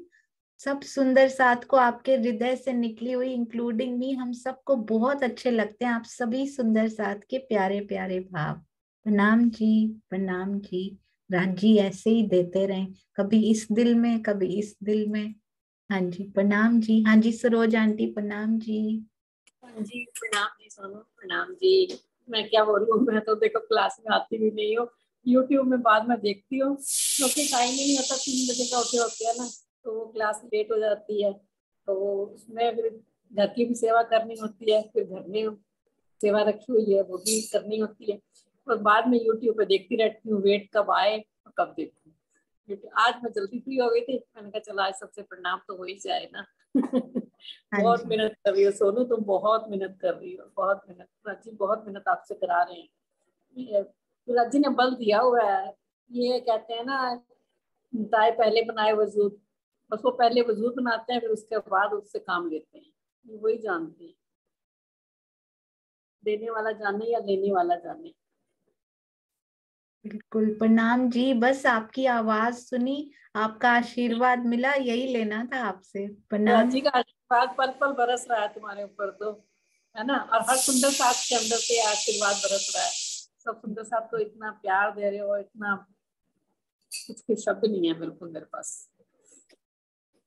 B: सब सुंदर साथ को आपके हृदय से निकली हुई, इंक्लूडिंग मी, हम सबको बहुत अच्छे लगते हैं आप सभी सुंदर साथ के प्यारे प्यारे भाव। प्रणाम जी, प्रणाम जी। राज जी ऐसे ही देते रहें, कभी इस दिल में कभी इस दिल में। हाँ जी प्रणाम जी। हाँ जी सरोज आंटी प्रणाम जी।
K: हाँ जी प्रणाम जी सोनू, प्रणाम जी। मैं क्या बोल रही हूँ, मैं तो देखो क्लास में आती भी नहीं हूँ, यूट्यूब में बाद में देखती हूँ क्योंकि टाइम ही नहीं होता, 3 बजे का होते है ना, तो वो क्लास लेट हो जाती है, तो उसमें फिर घर की भी सेवा करनी होती है, फिर घर में सेवा रखी हुई है वो भी करनी होती है, और बाद में यूट्यूब पे देखती रहती हूँ वेट कब आए और कब देखूँ। आज मैं जल्दी फ्री हो गई थी, मैंने कहा चला आज सबसे प्रणाम तो हो ही जाए ना। बहुत मेहनत कर रही हो सोनू, तुम बहुत मेहनत कर रही हो, बहुत मेहनत। राजी बहुत मेहनत आपसे करा रहे हैं, राजी ने बल दिया हुआ है। ये कहते हैं ना, दाएं पहले बनाए वजूद, बस वो पहले वजूद बनाते हैं, फिर उसके बाद उससे काम लेते हैं, वही जानते हैं, देने वाला जाने या लेने वाला जाने।
B: बिल्कुल प्रणाम जी, बस आपकी आवाज सुनी, आपका आशीर्वाद मिला, यही लेना था आपसे। प्रणाम
K: जी का आशीर्वाद पल पल बरस रहा है तुम्हारे ऊपर, तो है ना, और हर सुंदर साथ के अंदर से आशीर्वाद बरस रहा है। सब सुंदर साथ तो इतना प्यार दे रहे हो, इतना कुछ के शब्द नहीं है बिल्कुल मेरे पास।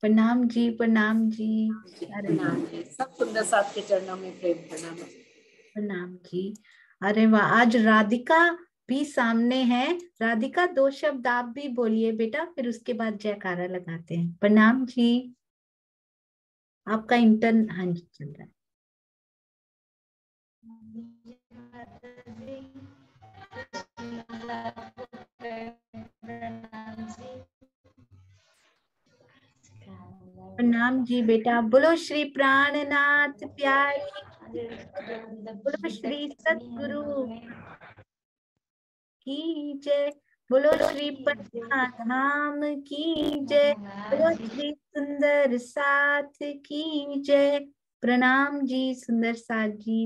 B: प्रणाम जी, प्रणाम जी।
K: प्रणाम जी, सब सुंदर साथ के चरणों में प्रेम प्रणाम।
B: प्रणाम जी। अरे वाह, आज राधिका भी सामने है। राधिका 2 शब्द आप भी बोलिए बेटा, फिर उसके बाद जयकारा लगाते हैं। प्रणाम जी। आपका इंटर्न, हाँ जी चल रहा है। प्रणाम जी बेटा। बोलो श्री प्राणनाथ प्यारी, बोलो श्री सतगुरु की जय, बोलो श्री धाम की जय, बोलो श्री सुंदर साथ की जय। प्रणाम जी सुंदर साथ जी।